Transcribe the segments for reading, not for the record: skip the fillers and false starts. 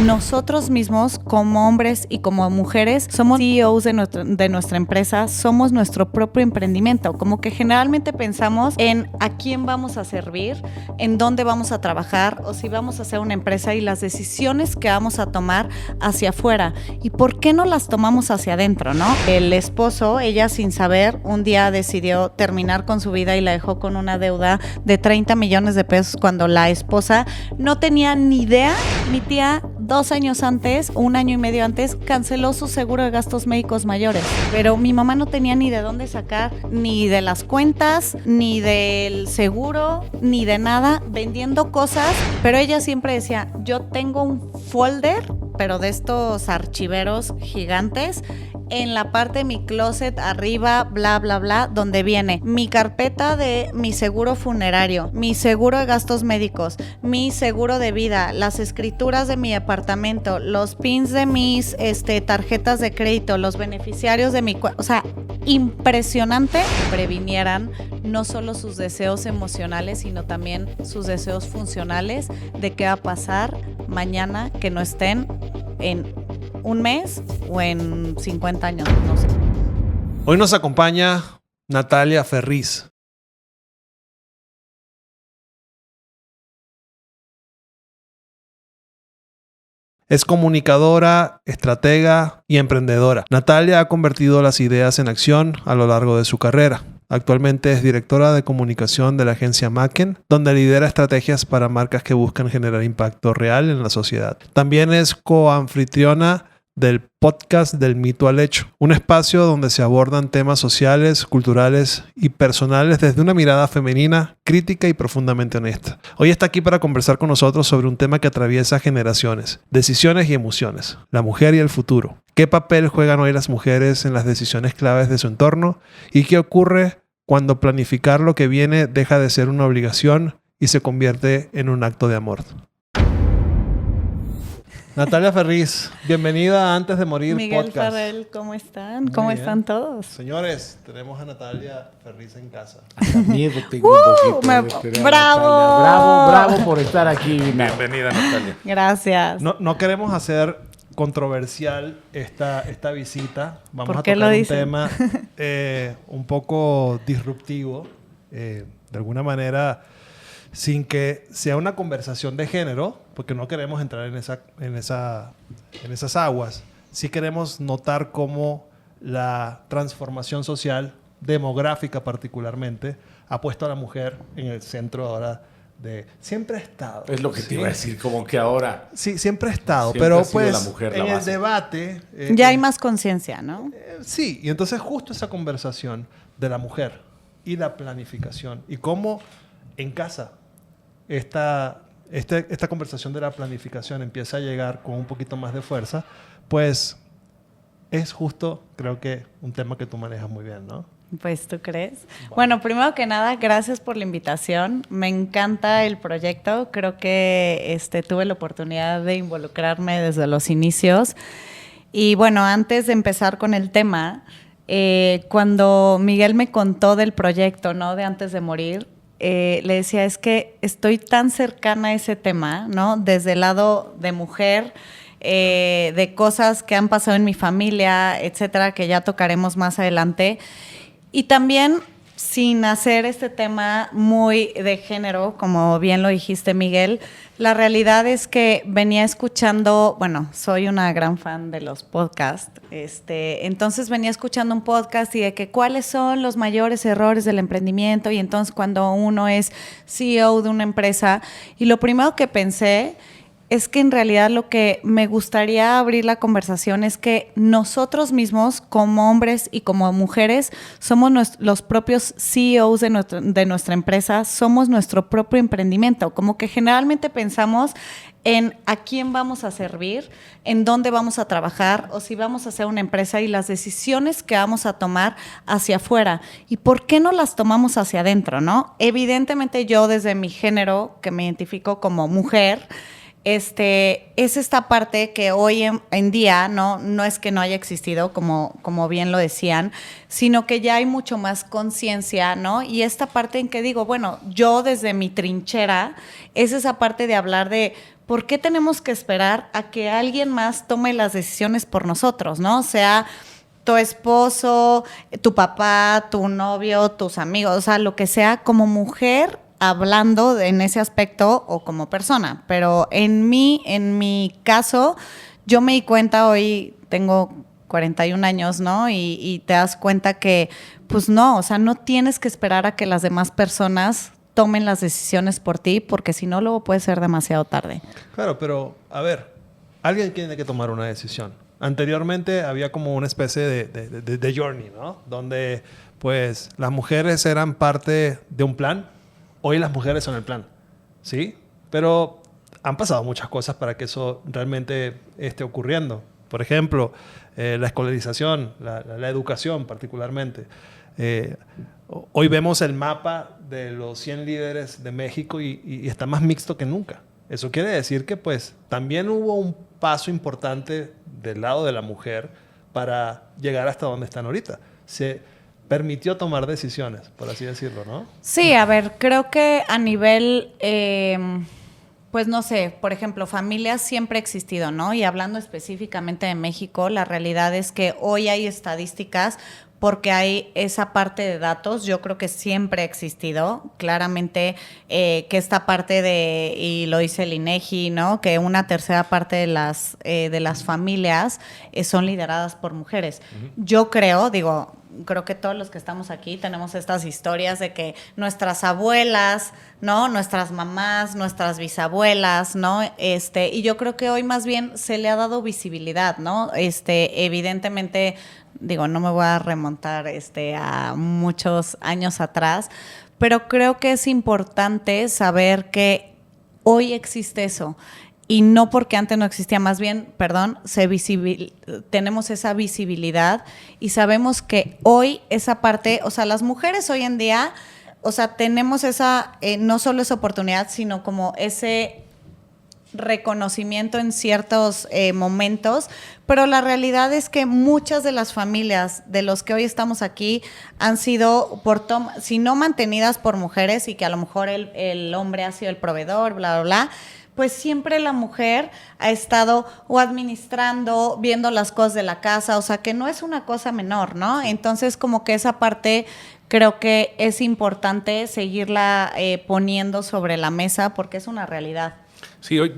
Nosotros mismos, como hombres y como mujeres, somos CEOs de nuestra empresa, somos nuestro propio emprendimiento. Como que generalmente pensamos en a quién vamos a servir, en dónde vamos a trabajar o si vamos a hacer una empresa y las decisiones que vamos a tomar hacia afuera. ¿Y por qué no las tomamos hacia adentro, no? El esposo, ella sin saber, un día decidió terminar con su vida y la dejó con una deuda de 30 millones de pesos cuando la esposa no tenía ni idea. Mi tía 2 años antes, 1 año y medio antes, canceló su seguro de gastos médicos mayores. Pero mi mamá no tenía ni de dónde sacar, ni de las cuentas, ni del seguro, ni de nada, vendiendo cosas. Pero ella siempre decía, yo tengo un folder, pero de estos archiveros gigantes, en la parte de mi closet arriba, bla, bla, bla, donde viene mi carpeta de mi seguro funerario, mi seguro de gastos médicos, mi seguro de vida, las escrituras de mi apartamento, los pins de mis tarjetas de crédito, los beneficiarios de mi o sea, impresionante. Previnieran no solo sus deseos emocionales, sino también sus deseos funcionales de qué va a pasar mañana que no estén en 1 mes o en 50 años, no sé. Hoy nos acompaña Natalia Ferriz. Es comunicadora, estratega y emprendedora. Natalia ha convertido las ideas en acción a lo largo de su carrera. Actualmente es directora de comunicación de la agencia Macken, donde lidera estrategias para marcas que buscan generar impacto real en la sociedad. También es coanfitriona del podcast Del Mito al Hecho, un espacio donde se abordan temas sociales, culturales y personales desde una mirada femenina, crítica y profundamente honesta. Hoy está aquí para conversar con nosotros sobre un tema que atraviesa generaciones, decisiones y emociones, la mujer y el futuro. ¿Qué papel juegan hoy las mujeres en las decisiones claves de su entorno? ¿Y qué ocurre cuando planificar lo que viene deja de ser una obligación y se convierte en un acto de amor? Natalia Ferriz, bienvenida a Antes de Morir Miguel podcast. Farrell, ¿cómo están? ¿Cómo están todos? Señores, tenemos a Natalia Ferriz en casa. Hasta miedo tengo un poquito de tener a ¡Bravo! Natalia. Bravo por estar aquí. Bienvenida, Natalia. Gracias. No queremos hacer controversial esta visita. Vamos ¿Por a qué tocar lo un dicen? tema un poco disruptivo, de alguna manera, sin que sea una conversación de género, porque no queremos entrar en esas aguas. Sí queremos notar cómo la transformación social, demográfica particularmente, ha puesto a la mujer en el centro ahora de... Siempre ha estado. Es lo que te iba a decir, como que ahora... Sí, siempre ha estado, Siempre pero ha sido pues la mujer la en el base. debate... Ya hay más conciencia, ¿no? Sí, y entonces justo esa conversación de la mujer y la planificación y cómo en casa esta conversación de la planificación empieza a llegar con un poquito más de fuerza, pues es justo, creo que, un tema que tú manejas muy bien, ¿no? Pues, ¿tú crees? Bueno, primero que nada, gracias por la invitación. Me encanta el proyecto. Creo que tuve la oportunidad de involucrarme desde los inicios. Y bueno, antes de empezar con el tema, cuando Miguel me contó del proyecto, ¿no? De Antes de Morir, le decía, es que estoy tan cercana a ese tema, ¿no? Desde el lado de mujer, de cosas que han pasado en mi familia, etcétera, que ya tocaremos más adelante. Y también, sin hacer este tema muy de género, como bien lo dijiste, Miguel, la realidad es que venía escuchando, bueno, soy una gran fan de los podcasts, entonces venía escuchando un podcast y de que cuáles son los mayores errores del emprendimiento, y entonces cuando uno es CEO de una empresa, y lo primero que pensé es que en realidad lo que me gustaría abrir la conversación es que nosotros mismos, como hombres y como mujeres, somos los propios CEOs de nuestra empresa, somos nuestro propio emprendimiento. Como que generalmente pensamos en a quién vamos a servir, en dónde vamos a trabajar o si vamos a hacer una empresa y las decisiones que vamos a tomar hacia afuera. ¿Y por qué no las tomamos hacia adentro, no? Evidentemente yo desde mi género, que me identifico como mujer, es esta parte que hoy en día no es que no haya existido, como bien lo decían, sino que ya hay mucho más conciencia, ¿no? Y esta parte en que digo, bueno, yo desde mi trinchera, es esa parte de hablar de ¿por qué tenemos que esperar a que alguien más tome las decisiones por nosotros, ¿no? O sea, tu esposo, tu papá, tu novio, tus amigos, o sea, lo que sea, como mujer hablando en ese aspecto o como persona. Pero en mi caso, yo me di cuenta, hoy tengo 41 años, ¿no? Y te das cuenta que, pues no, o sea, no tienes que esperar a que las demás personas tomen las decisiones por ti, porque si no, luego puede ser demasiado tarde. Claro, pero a ver, alguien tiene que tomar una decisión. Anteriormente había como una especie de journey, ¿no? Donde pues las mujeres eran parte de un plan. Hoy las mujeres son el plan, ¿sí? Pero han pasado muchas cosas para que eso realmente esté ocurriendo. Por ejemplo, la escolarización, la educación particularmente. Hoy vemos el mapa de los 100 líderes de México y está más mixto que nunca. Eso quiere decir que pues también hubo un paso importante del lado de la mujer para llegar hasta donde están ahorita. Se permitió tomar decisiones, por así decirlo, ¿no? Sí, a ver, creo que a nivel, pues no sé, por ejemplo, familias siempre ha existido, ¿no? Y hablando específicamente de México, la realidad es que hoy hay estadísticas porque hay esa parte de datos, yo creo que siempre ha existido, claramente que esta parte de, y lo dice el INEGI, ¿no? Que una tercera parte de las familias son lideradas por mujeres. Yo creo, creo que todos los que estamos aquí tenemos estas historias de que nuestras abuelas, ¿no? Nuestras mamás, nuestras bisabuelas, ¿no? Y yo creo que hoy más bien se le ha dado visibilidad, ¿no? Evidentemente, no me voy a remontar a muchos años atrás, pero creo que es importante saber que hoy existe eso. Y no porque antes no existía, más bien, tenemos esa visibilidad y sabemos que hoy esa parte, o sea, las mujeres hoy en día, o sea, tenemos esa, no solo esa oportunidad, sino como ese reconocimiento en ciertos momentos, pero la realidad es que muchas de las familias de los que hoy estamos aquí han sido, si no mantenidas por mujeres y que a lo mejor el hombre ha sido el proveedor, bla, bla, bla, pues siempre la mujer ha estado o administrando, viendo las cosas de la casa, o sea que no es una cosa menor, ¿no? Entonces como que esa parte creo que es importante seguirla poniendo sobre la mesa porque es una realidad. Sí, hoy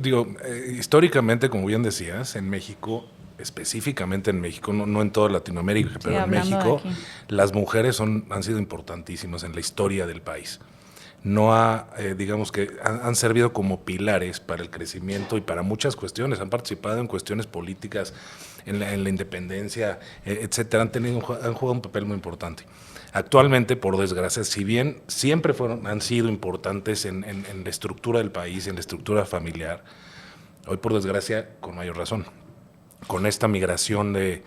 históricamente, como bien decías, en México, específicamente en México, no en toda Latinoamérica, pero en México, las mujeres han sido importantísimas en la historia del país. Digamos que han servido como pilares para el crecimiento y para muchas cuestiones. Han participado en cuestiones políticas, en la independencia, etcétera. Han jugado un papel muy importante. Actualmente, por desgracia, si bien siempre han sido importantes en la estructura del país, en la estructura familiar, hoy por desgracia, con mayor razón, con esta migración de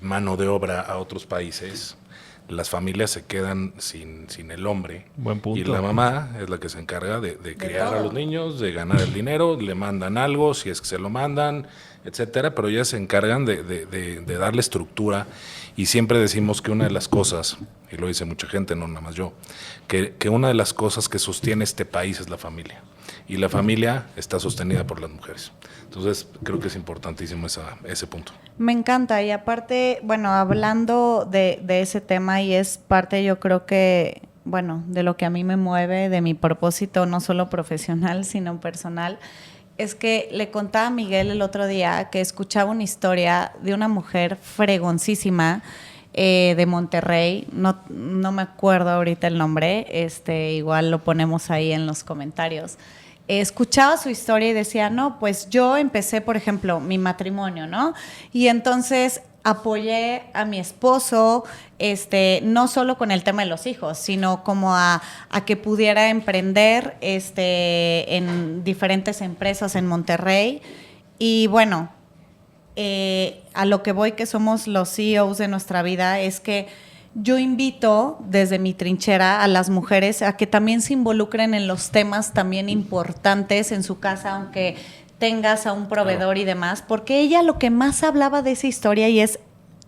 mano de obra a otros países, las familias se quedan sin el hombre. Buen punto. Y la mamá es la que se encarga de criar a los niños, de ganar el dinero, le mandan algo, si es que se lo mandan, etcétera, pero ellas se encargan de darle estructura. Y siempre decimos que una de las cosas, y lo dice mucha gente, no nada más yo, que una de las cosas que sostiene este país es la familia. Y la familia está sostenida por las mujeres. Entonces, creo que es importantísimo ese punto. Me encanta. Y aparte, hablando de ese tema, y es parte, yo creo que, de lo que a mí me mueve, de mi propósito, no solo profesional, sino personal, es que le contaba a Miguel el otro día que escuchaba una historia de una mujer fregoncísima de Monterrey, no me acuerdo ahorita el nombre, igual lo ponemos ahí en los comentarios. Escuchaba su historia y decía, no, pues yo empecé, por ejemplo, mi matrimonio, ¿no? Y entonces apoyé a mi esposo, no solo con el tema de los hijos, sino como a que pudiera emprender en diferentes empresas en Monterrey. Y a lo que voy, que somos los CEOs de nuestra vida, es que yo invito desde mi trinchera a las mujeres a que también se involucren en los temas también importantes en su casa, aunque tengas a un proveedor y demás, porque ella lo que más hablaba de esa historia, y es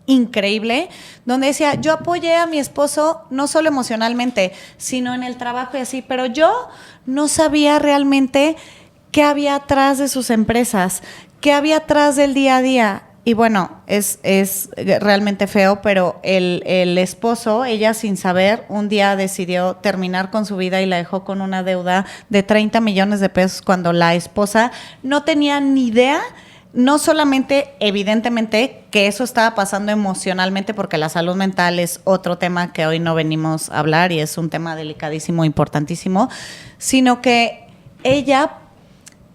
increíble, donde decía, yo apoyé a mi esposo no solo emocionalmente, sino en el trabajo y así, pero yo no sabía realmente ¿qué había atrás de sus empresas? ¿Qué había atrás del día a día? Y bueno, es realmente feo, pero el esposo, ella sin saber, un día decidió terminar con su vida y la dejó con una deuda de 30 millones de pesos cuando la esposa no tenía ni idea, no solamente evidentemente que eso estaba pasando emocionalmente, porque la salud mental es otro tema que hoy no venimos a hablar y es un tema delicadísimo, importantísimo, sino que ella,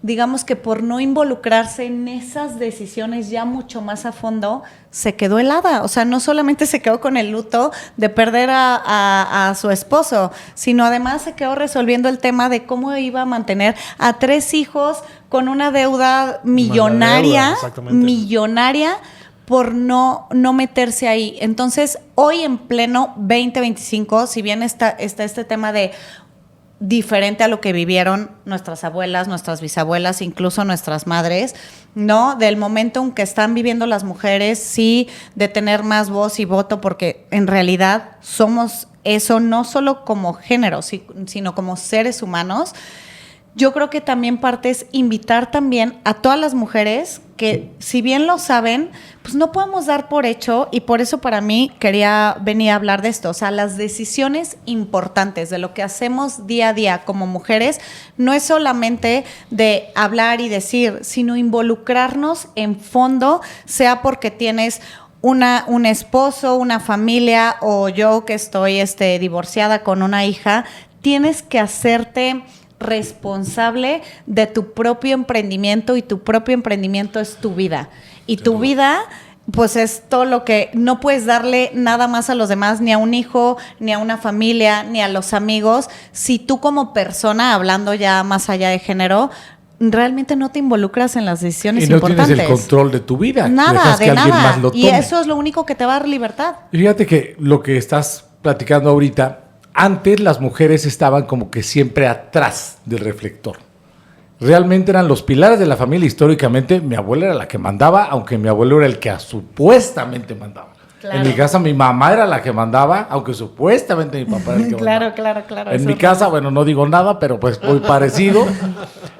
digamos que por no involucrarse en esas decisiones ya mucho más a fondo, se quedó helada. O sea, no solamente se quedó con el luto de perder a su esposo, sino además se quedó resolviendo el tema de cómo iba a mantener a 3 hijos con una deuda millonaria, millonaria, por no meterse ahí. Entonces, hoy en pleno 2025, si bien está este tema de diferente a lo que vivieron nuestras abuelas, nuestras bisabuelas, incluso nuestras madres, ¿no? Del momento en que están viviendo las mujeres, sí, de tener más voz y voto, porque en realidad somos eso no solo como género, sino como seres humanos. Yo creo que también parte es invitar también a todas las mujeres que, si bien lo saben, pues no podemos dar por hecho, y por eso para mí quería venir a hablar de esto. O sea, las decisiones importantes de lo que hacemos día a día como mujeres no es solamente de hablar y decir, sino involucrarnos en fondo, sea porque tienes un esposo, una familia, o yo que estoy divorciada con una hija, tienes que hacerte responsable de tu propio emprendimiento, y tu propio emprendimiento es tu vida. Y tu vida, pues es todo lo que no puedes darle nada más a los demás, ni a un hijo, ni a una familia, ni a los amigos, si tú como persona, hablando ya más allá de género, realmente no te involucras en las decisiones importantes. Y no tienes el control de tu vida. Nada, dejas de que alguien nada. más lo tome. Y eso es lo único que te va a dar libertad. Y fíjate que lo que estás platicando ahorita, antes las mujeres estaban como que siempre atrás del reflector. Realmente eran los pilares de la familia. Históricamente mi abuela era la que mandaba, aunque mi abuelo era el que supuestamente mandaba. Claro. En mi casa mi mamá era la que mandaba, aunque supuestamente mi papá era el que mandaba. Claro. En mi casa, bueno, no digo nada, pero pues muy parecido.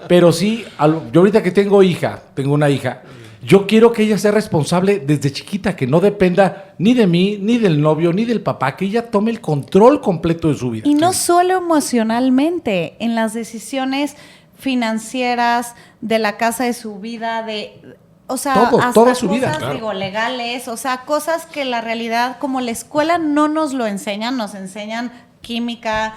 Pero sí, yo ahorita que tengo una hija, yo quiero que ella sea responsable desde chiquita, que no dependa ni de mí, ni del novio, ni del papá, que ella tome el control completo de su vida. Y no solo emocionalmente, en las decisiones financieras, de la casa, de su vida, o sea, todo, hasta toda su cosas, vida, claro. Digo, legales, o sea, cosas que la realidad, como la escuela no nos lo enseñan, nos enseñan química,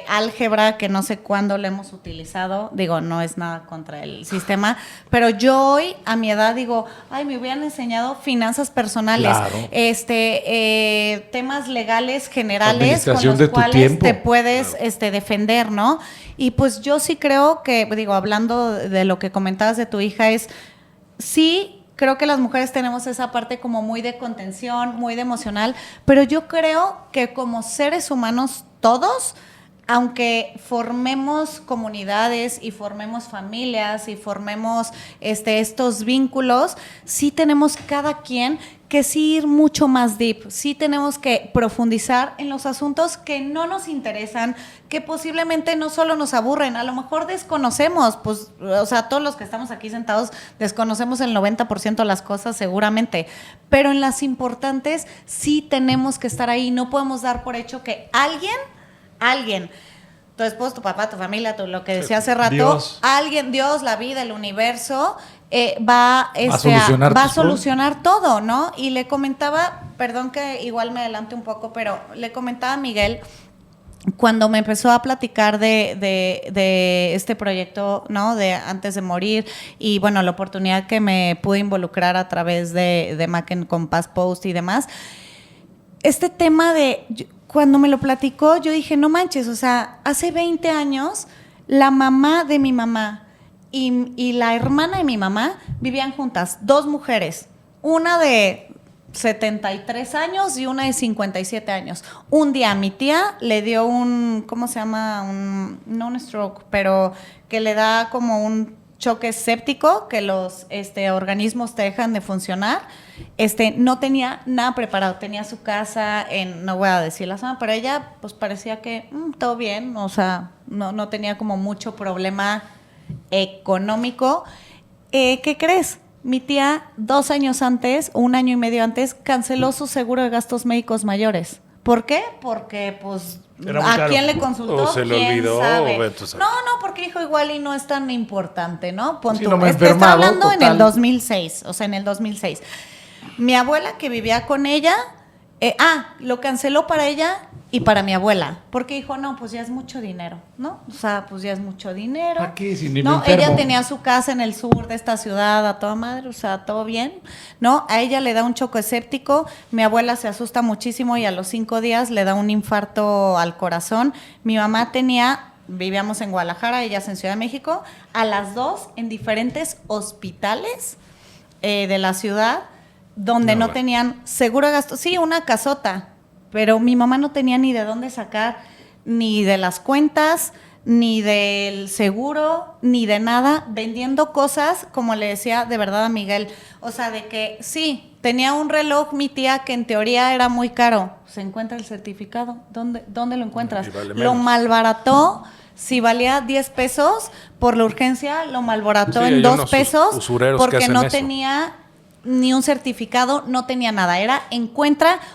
álgebra, que no sé cuándo lo hemos utilizado, digo, no es nada contra el sistema, pero yo hoy, a mi edad, digo, ay, me hubieran enseñado finanzas personales, claro. Temas legales generales con los de tu cuales tiempo. te puedes defender, ¿no? Y pues yo sí creo que, digo, hablando de lo que comentabas de tu hija, sí, creo que las mujeres tenemos esa parte como muy de contención, muy de emocional, pero yo creo que como seres humanos todos, aunque formemos comunidades y formemos familias y formemos estos vínculos, sí tenemos cada quien que sí ir mucho más deep, sí tenemos que profundizar en los asuntos que no nos interesan, que posiblemente no solo nos aburren, a lo mejor desconocemos, pues, o sea, todos los que estamos aquí sentados desconocemos el 90% de las cosas seguramente, pero en las importantes sí tenemos que estar ahí, no podemos dar por hecho que alguien, tu esposo, tu papá, tu familia, lo que decía hace rato, Dios, la vida, el universo, va a solucionar todo, ¿no? Y le comentaba, perdón que igual me adelante un poco, pero le comentaba a Miguel, cuando me empezó a platicar de este proyecto, ¿no? De Antes de Morir, y bueno, la oportunidad que me pude involucrar a través de Macken con Past Post y demás, este tema cuando me lo platicó, yo dije, no manches, o sea, hace 20 años, la mamá de mi mamá y la hermana de mi mamá vivían juntas, 2 mujeres, una de 73 años y una de 57 años. Un día a mi tía le dio ¿cómo se llama? No un stroke, pero que le da como un choque séptico, que los organismos te dejan de funcionar. No tenía nada preparado, tenía su casa no voy a decir la zona, pero ella pues parecía que todo bien, o sea, no tenía como mucho problema económico. ¿Qué crees? Mi tía 2 años antes, o 1 año y medio antes, canceló su seguro de gastos médicos mayores. ¿Por qué? Porque, pues, ¿a quién le consultó? O se le olvidó. No, porque dijo igual y no es tan importante, ¿no? Pon Sí, tú. no me he Está enfermado, hablando en total. el 2006, o sea, en el 2006. Mi abuela que vivía con ella, lo canceló para ella y para mi abuela, porque dijo, no, pues ya es mucho dinero, ¿no? O sea, pues ya es mucho dinero. ¿Para qué? Si ni me No, enfermo. ella tenía su casa en el sur de esta ciudad, a toda madre, o sea, todo bien, ¿no? A ella le da un choque escéptico, mi abuela se asusta muchísimo y a los 5 días le da un infarto al corazón. Mi mamá vivíamos en Guadalajara, ellas en Ciudad de México, a las 2 en diferentes hospitales de la ciudad, donde no tenían seguro de gasto, sí, una casota, pero mi mamá no tenía ni de dónde sacar, ni de las cuentas, ni del seguro, ni de nada, vendiendo cosas, como le decía de verdad a Miguel, o sea, de que sí, tenía un reloj mi tía que en teoría era muy caro, se encuentra el certificado, ¿dónde lo encuentras? Lo malbarató. Si valía 10 pesos, por la urgencia lo malbarató en 2 pesos porque no tenía ni un certificado, no tenía nada.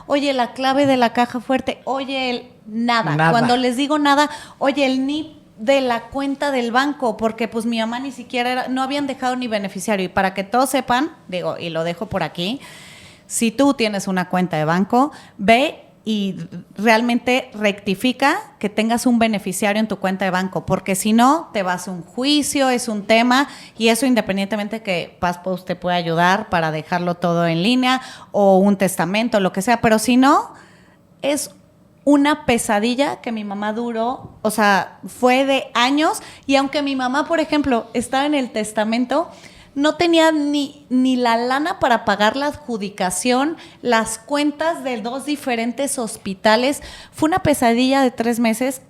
Oye, la clave de la caja fuerte, oye, nada. Cuando les digo nada, oye, el NIP de la cuenta del banco, porque pues mi mamá ni siquiera no habían dejado ni beneficiario. Y para que todos sepan, digo, y lo dejo por aquí, si tú tienes una cuenta de banco, ve y realmente rectifica que tengas un beneficiario en tu cuenta de banco, porque si no, te vas a un juicio, es un tema, y eso independientemente que PazPost te pueda ayudar para dejarlo todo en línea, o un testamento, lo que sea, pero si no, es una pesadilla que mi mamá duró, o sea, fue de años, y aunque mi mamá, por ejemplo, estaba en el testamento, no tenía ni la lana para pagar la adjudicación, las cuentas de 2 diferentes hospitales. Fue una pesadilla de 3 meses.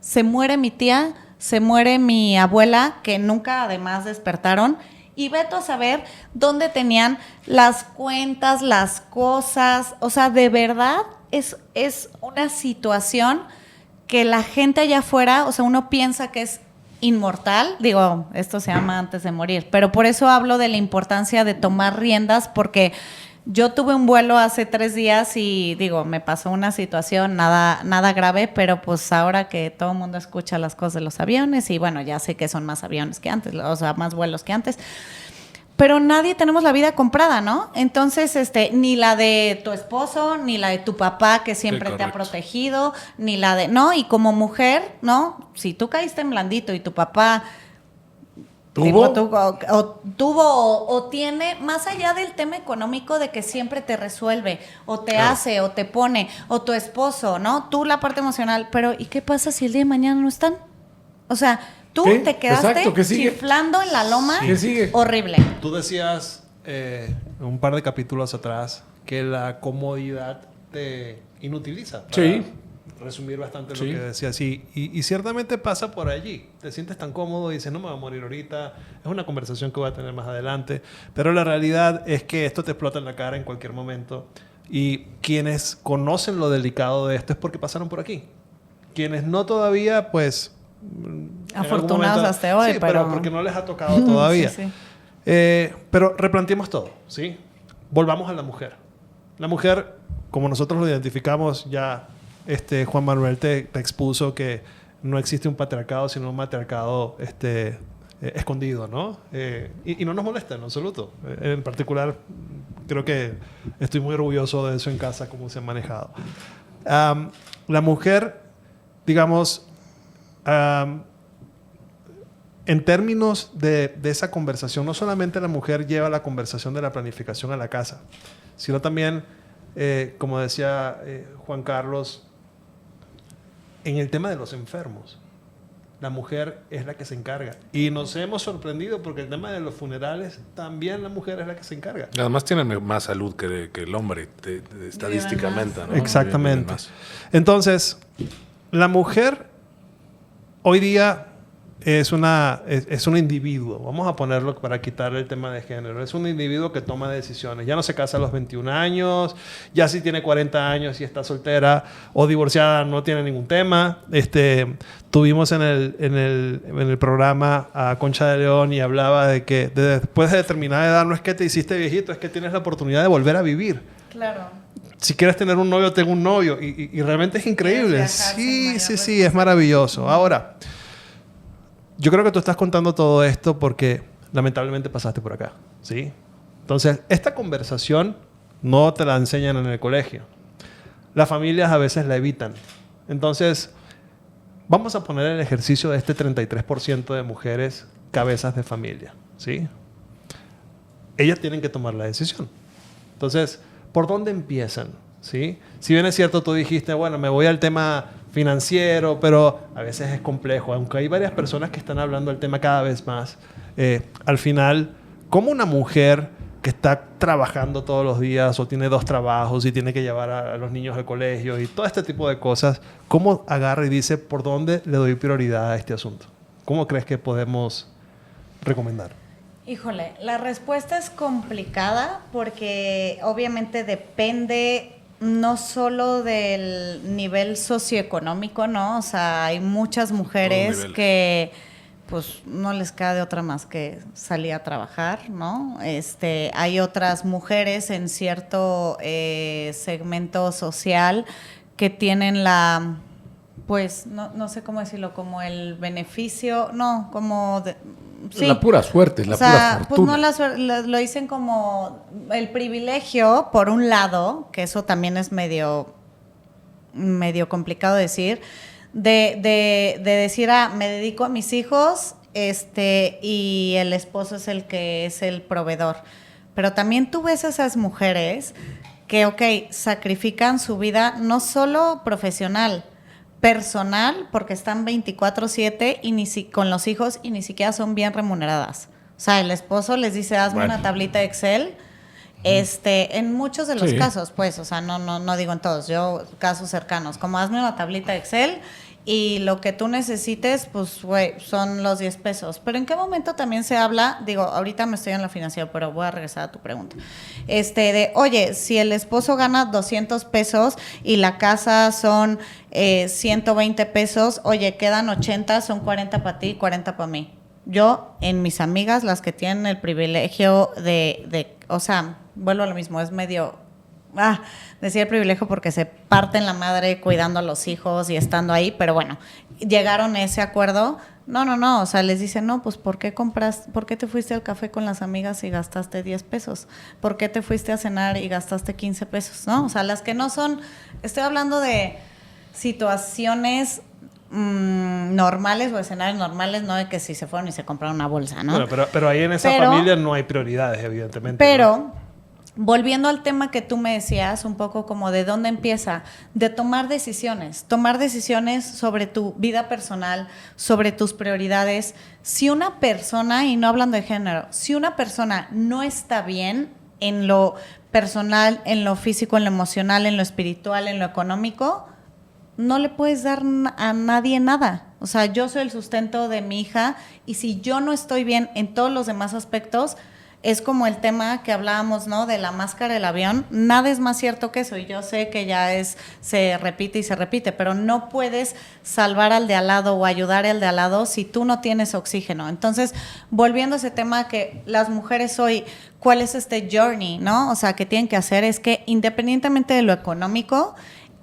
Se muere mi tía, se muere mi abuela, que nunca además despertaron. Y vete a saber dónde tenían las cuentas, las cosas. O sea, de verdad es una situación que la gente allá afuera, o sea, uno piensa que es inmortal, digo, esto se llama antes de morir, pero por eso hablo de la importancia de tomar riendas, porque yo tuve un vuelo hace 3 días y digo, me pasó una situación nada grave, pero pues ahora que todo el mundo escucha las cosas de los aviones, y bueno, ya sé que son más aviones que antes, o sea, más vuelos que antes, pero nadie tenemos la vida comprada, ¿no? Entonces, ni la de tu esposo, ni la de tu papá que siempre te ha protegido, ni la de, ¿no? Y como mujer, ¿no? Si tú caíste en blandito y tu papá tuvo tiene, más allá del tema económico de que siempre te resuelve, o te hace, o te pone, o tu esposo, ¿no? Tú la parte emocional, pero ¿y qué pasa si el día de mañana no están? O sea, tú te quedaste chiflando en la loma. Horrible. Tú decías un par de capítulos atrás que la comodidad te inutiliza. Para resumir bastante lo que decías. Y ciertamente pasa por allí. Te sientes tan cómodo y dices, no me voy a morir ahorita. Es una conversación que voy a tener más adelante. Pero la realidad es que esto te explota en la cara en cualquier momento. Y quienes conocen lo delicado de esto es porque pasaron por aquí. Quienes no todavía, pues... afortunados hasta hoy, pero porque no les ha tocado todavía. Pero replanteemos todo, ¿sí? Volvamos a la mujer. La mujer, como nosotros lo identificamos, ya Juan Manuel te expuso que no existe un patriarcado, sino un matriarcado escondido, ¿no? Y no nos molesta en absoluto. En particular, creo que estoy muy orgulloso de eso en casa, cómo se ha manejado. La mujer, digamos... en términos de esa conversación, no solamente la mujer lleva la conversación de la planificación a la casa, sino también, como decía Juan Carlos, en el tema de los enfermos. La mujer es la que se encarga. Y nos hemos sorprendido porque el tema de los funerales, también la mujer es la que se encarga. Además tienen más salud que el hombre, estadísticamente, ¿no? Exactamente. Entonces, la mujer... Hoy día es un individuo, vamos a ponerlo para quitar el tema de género, es un individuo que toma decisiones, ya no se casa a los 21 años, ya si tiene 40 años y está soltera o divorciada no tiene ningún tema. Tuvimos en el programa a Concha de León y hablaba de que después de determinada edad no es que te hiciste viejito, es que tienes la oportunidad de volver a vivir. Claro. Si quieres tener un novio, tengo un novio. Y realmente es increíble. Sí, es maravilloso. Ahora, yo creo que tú estás contando todo esto porque lamentablemente pasaste por acá, ¿sí? Entonces, esta conversación no te la enseñan en el colegio. Las familias a veces la evitan. Entonces, vamos a poner el ejercicio de este 33% de mujeres cabezas de familia, ¿sí? Ellas tienen que tomar la decisión. Entonces, ¿por dónde empiezan? ¿Sí? Si bien es cierto, tú dijiste, bueno, me voy al tema financiero, pero a veces es complejo. Aunque hay varias personas que están hablando del tema cada vez más, al final, ¿cómo una mujer que está trabajando todos los días o tiene 2 trabajos y tiene que llevar a los niños al colegio y todo este tipo de cosas, cómo agarra y dice por dónde le doy prioridad a este asunto? ¿Cómo crees que podemos recomendar? Híjole, la respuesta es complicada porque obviamente depende no solo del nivel socioeconómico, ¿no? O sea, hay muchas mujeres que pues no les queda de otra más que salir a trabajar, ¿no? Hay otras mujeres en cierto segmento social que tienen pues no sé cómo decirlo, como el beneficio, no, como sí. La pura suerte, la pura fortuna. Pues no la suerte, lo dicen como el privilegio, por un lado, que eso también es medio complicado decir, de decir, me dedico a mis hijos, y el esposo es el que es el proveedor. Pero también tú ves a esas mujeres que, sacrifican su vida no solo profesional, personal, porque están 24/7 con los hijos y ni siquiera son bien remuneradas. O sea, el esposo les dice, hazme una tablita de Excel. En muchos de los casos, pues, o sea, no digo en todos, yo casos cercanos, como hazme una tablita de Excel y lo que tú necesites, pues, güey, son los 10 pesos. Pero ¿en qué momento también se habla? Digo, ahorita me estoy en la financiera, pero voy a regresar a tu pregunta. Oye, si el esposo gana 200 pesos y la casa son 120 pesos, oye, quedan 80, son 40 para ti, 40 para mí. Yo, en mis amigas, las que tienen el privilegio o sea, vuelvo a lo mismo, es medio... decía el privilegio porque se parten la madre cuidando a los hijos y estando ahí, pero bueno, llegaron a ese acuerdo. No, o sea, les dicen, no, pues ¿por qué te fuiste al café con las amigas y gastaste 10 pesos? ¿Por qué te fuiste a cenar y gastaste 15 pesos? ¿No? O sea, las que no son, estoy hablando de situaciones normales o escenarios normales, no de que si se fueron y se compraron una bolsa, ¿no? Bueno, pero ahí en esa familia no hay prioridades, evidentemente. Pero... ¿no? Volviendo al tema que tú me decías, un poco como de dónde empieza, de tomar decisiones sobre tu vida personal, sobre tus prioridades. Si una persona, y no hablando de género, si una persona no está bien en lo personal, en lo físico, en lo emocional, en lo espiritual, en lo económico, no le puedes dar a nadie nada. O sea, yo soy el sustento de mi hija y si yo no estoy bien en todos los demás aspectos, es como el tema que hablábamos, ¿no? De la máscara del avión. Nada es más cierto que eso. Y yo sé que ya se repite, pero no puedes salvar al de al lado o ayudar al de al lado si tú no tienes oxígeno. Entonces, volviendo a ese tema que las mujeres hoy, ¿cuál es este journey, no? O sea, que tienen que hacer es que independientemente de lo económico,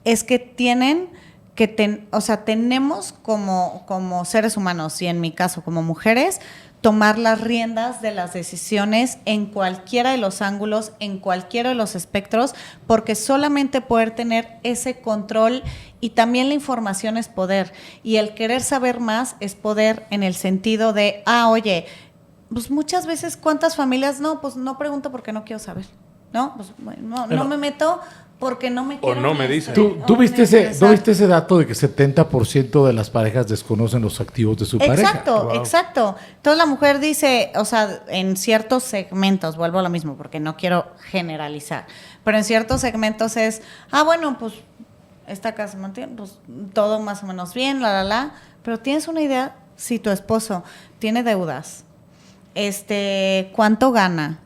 es que tienen que tenemos como seres humanos y en mi caso como mujeres, tomar las riendas de las decisiones en cualquiera de los ángulos, en cualquiera de los espectros, porque solamente poder tener ese control y también la información es poder. Y el querer saber más es poder en el sentido de, oye, pues muchas veces ¿cuántas familias? No, pues no pregunto porque no quiero saber. No, pues no me meto porque no me quiero. O no me dicen. ¿Tú viste ese dato de que 70% de las parejas desconocen los activos de su pareja? Exacto. Entonces la mujer dice, o sea, en ciertos segmentos, vuelvo a lo mismo porque no quiero generalizar, pero en ciertos segmentos es, bueno, pues esta casa mantiene, pues todo más o menos bien, pero ¿tienes una idea si tu esposo tiene deudas, ¿cuánto gana?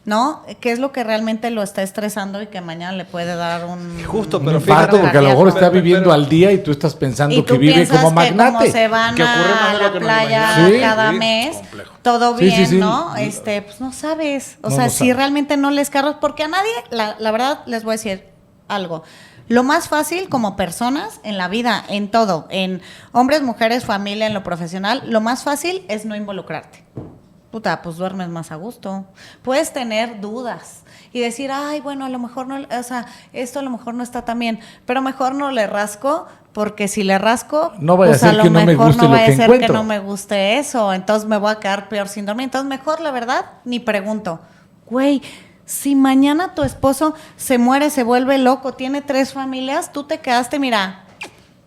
¿No? ¿Qué es lo que realmente lo está estresando y que mañana le puede dar un... Justo, pero fíjate, porque a lo mejor está viviendo al día y tú estás pensando que vive como magnate. Como se van que ocurre más a de lo la que nos playa imaginamos. cada Sí, mes, complejo. todo bien, Sí. ¿no? Pues no sabes. O No, sea, no si sabes. realmente no les cargas, porque a nadie, la verdad, les voy a decir algo. Lo más fácil como personas en la vida, en todo, en hombres, mujeres, familia, en lo profesional, lo más fácil es no involucrarte. Puta, pues duermes más a gusto. Puedes tener dudas y decir, ay, bueno, a lo mejor no, o sea, esto a lo mejor no está tan bien, pero mejor no le rasco, porque si le rasco, No vaya pues a ser lo que no me mejor guste no lo vaya que a ser encuentro. que no me guste eso, entonces me voy a quedar peor sin dormir. Entonces mejor, la verdad, ni pregunto. Güey, si mañana tu esposo se muere, se vuelve loco, tiene 3 familias, tú te quedaste, mira,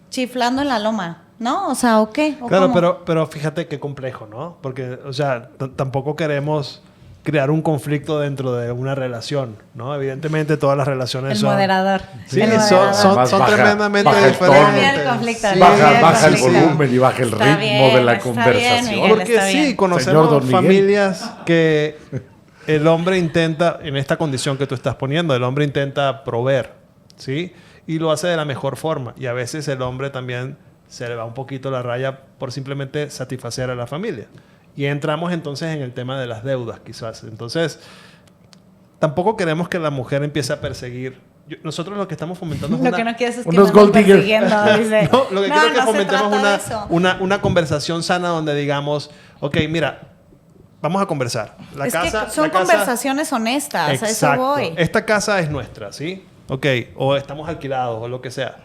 chiflando en la loma. ¿No? O sea, ¿o qué? ¿O Claro, cómo? pero fíjate qué complejo, ¿no? Porque, o sea, tampoco queremos crear un conflicto dentro de una relación, ¿no? Evidentemente todas las relaciones El son... moderador. Sí, El son, moderador. son, Más son baja- tremendamente baja el diferentes. tono. Está bien el conflicto, Sí, está bien Baja el conflicto. volumen y baja el Está ritmo bien, de la está bien, conversación. Miguel. Porque está sí, bien. Señor conocemos Don Miguel. familias que el hombre intenta, en esta condición que tú estás poniendo, el hombre intenta proveer, ¿sí? Y lo hace de la mejor forma. Y a veces el hombre también se le va un poquito la raya por simplemente satisfacer a la familia. Y entramos entonces en el tema de las deudas, quizás. Entonces, tampoco queremos que la mujer empiece a perseguir. Nosotros lo que estamos fomentando es Lo una... que no quieres es que unos me anden gold diggers. persiguiendo, dice. No, lo que quiero es que no se fomentemos trata de eso. una conversación sana donde digamos, ok, mira, vamos a conversar. La Es casa, que son la casa- conversaciones honestas, a eso Exacto. voy. Esta casa es nuestra, ¿sí? Ok, o estamos alquilados o lo que sea.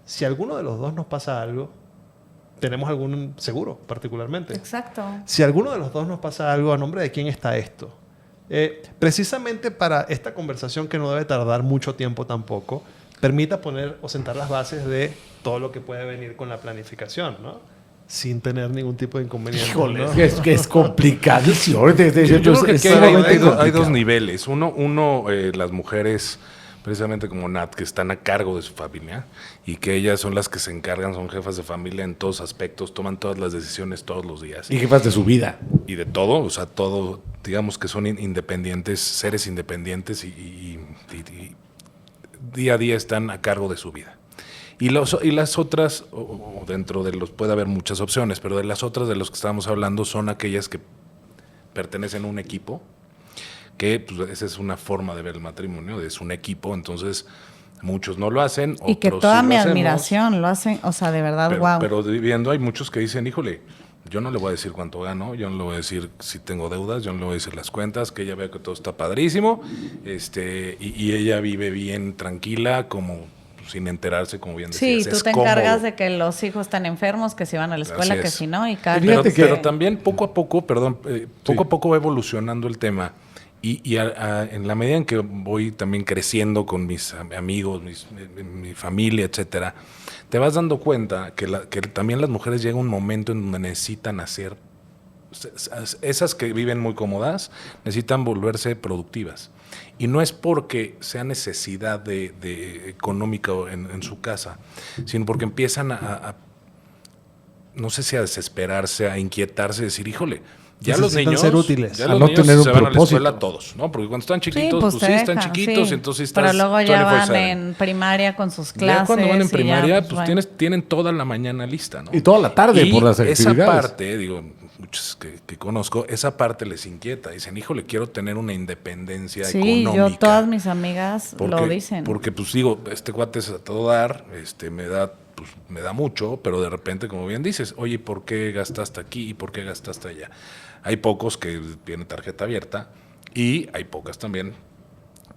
Si a alguno de los dos nos pasa algo, tenemos algún seguro particularmente. Exacto. Si a alguno de los dos nos pasa algo, ¿a nombre de quién está esto? Precisamente para esta conversación que no debe tardar mucho tiempo tampoco, permita poner o sentar las bases de todo lo que puede venir con la planificación, ¿no? Sin tener ningún tipo de inconveniente. Híjole, ¿no? es que es complicadísimo. Yo creo que aquí Es hay sumamente dos complicado. niveles. Uno, las mujeres, precisamente como Nat, que están a cargo de su familia y que ellas son las que se encargan, son jefas de familia en todos aspectos, toman todas las decisiones todos los días. Y jefas de su vida. Y de todo, o sea, todo, digamos que son independientes, seres independientes y día a día están a cargo de su vida. Y las otras, o dentro de los, puede haber muchas opciones, pero de las otras de los que estamos hablando son aquellas que pertenecen a un equipo, que pues, esa es una forma de ver el matrimonio, es un equipo, entonces muchos no lo hacen, Y que otros toda sí lo mi hacemos. admiración lo hacen, o sea, de verdad, Pero, wow. pero viendo, hay muchos que dicen, híjole, yo no le voy a decir cuánto gano, yo no le voy a decir si tengo deudas, yo no le voy a decir las cuentas, que ella vea que todo está padrísimo, y ella vive bien tranquila, como sin enterarse, como bien decías. Sí, tú es te cómodo. encargas de que los hijos están enfermos, que si van a la escuela, Así que es. si no, y cada Fíjate Pero, que- pero también poco a poco, poco a poco va evolucionando el tema. Y en la medida en que voy también creciendo con mis amigos, mi familia, etcétera, te vas dando cuenta que también las mujeres llega un momento en donde necesitan hacer, esas que viven muy cómodas, necesitan volverse productivas. Y no es porque sea necesidad de económica en su casa, sino porque empiezan no sé si a desesperarse, a inquietarse, decir, híjole, ya los Necesitan niños, ser útiles. ya A los no niños tener un se van a la propósito. escuela todos, ¿no? Porque cuando están chiquitos, Sí, pues pues te sí, están dejan, chiquitos, sí. y entonces estás Pero luego ya 24/7. van en primaria con sus clases. Ya cuando van en y ya, primaria, pues van. tienen toda la mañana lista, ¿no? Y toda la tarde Y por las actividades. esa parte, digo, muchos que conozco, esa parte les inquieta. Dicen, híjole, quiero tener una independencia Sí, económica. yo, todas mis amigas lo dicen. Porque, pues digo, este cuate es a todo dar, me da mucho, pero de repente, como bien dices, oye, ¿por qué gastaste aquí y por qué gastaste allá? Hay pocos que tienen tarjeta abierta y hay pocas también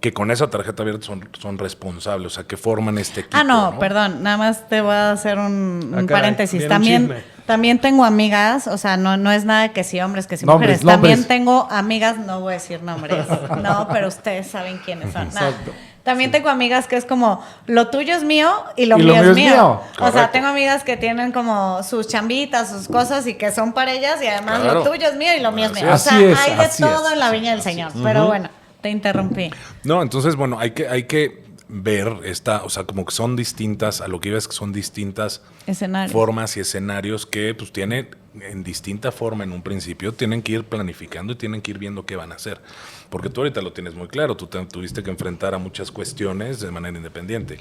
que con esa tarjeta abierta son responsables, o sea, que forman este equipo. No, perdón, nada más te voy a hacer un caray, paréntesis. viene un chisme. También tengo amigas, o sea, no es nada que si hombres, que si Nombres, mujeres. También nombres. tengo amigas, no voy a decir nombres, no, pero ustedes saben quiénes son. Nah. Exacto. También tengo amigas que es como, lo tuyo es mío y lo Y mío es mío. O sea, Correcto. tengo amigas que tienen como sus chambitas, sus cosas y que son para ellas y además Claro. lo tuyo es mío y lo mío es Así mío. O es. sea, Así es, hay de así todo es. en la viña del Señor. Pero bueno, te interrumpí. No, entonces, bueno, hay que ver o sea, como que son distintas, a lo que iba es que son distintas formas y escenarios que pues tienen en distinta forma en un principio, tienen que ir planificando y tienen que ir viendo qué van a hacer. Porque tú ahorita lo tienes muy claro, tú tuviste que enfrentar a muchas cuestiones de manera independiente,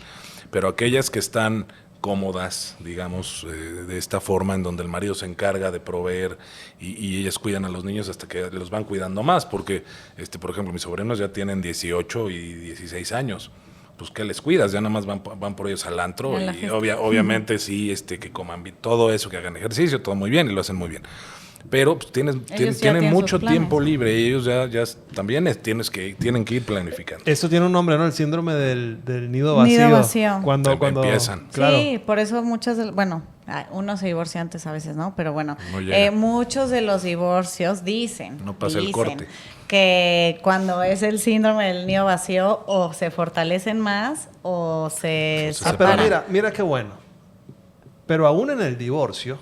pero aquellas que están cómodas, digamos, de esta forma en donde el marido se encarga de proveer y ellas cuidan a los niños hasta que los van cuidando más, porque, por ejemplo, mis sobrinos ya tienen 18 y 16 años. Pues ¿qué les cuidas? Ya nada más van por ellos al antro y obviamente sí, que coman todo eso, que hagan ejercicio, todo muy bien y lo hacen muy bien. Pero pues, tienen mucho tiempo libre y ellos ya también tienen que ir planificando. Eso tiene un nombre, ¿no? El síndrome del nido vacío. Nido vacío. Cuando empiezan. Claro. Sí, por eso uno se divorcia antes a veces, ¿no? Pero bueno, muchos de los divorcios dicen el corte. Que cuando es el síndrome del nido vacío o se fortalecen más o se separan. Pero mira qué bueno. Pero aún en el divorcio,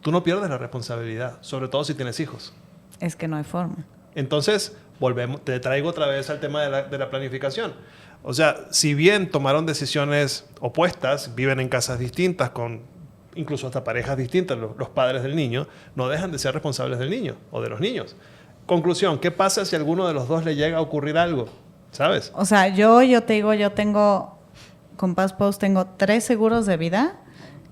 tú no pierdes la responsabilidad, sobre todo si tienes hijos. Es que no hay forma. Entonces, te traigo otra vez al tema de la planificación. O sea, si bien tomaron decisiones opuestas, viven en casas distintas, con incluso hasta parejas distintas, los padres del niño, no dejan de ser responsables del niño o de los niños. Conclusión, ¿qué pasa si a alguno de los dos le llega a ocurrir algo? ¿Sabes? O sea, yo te digo, yo tengo, con Paz Post tengo 3 seguros de vida,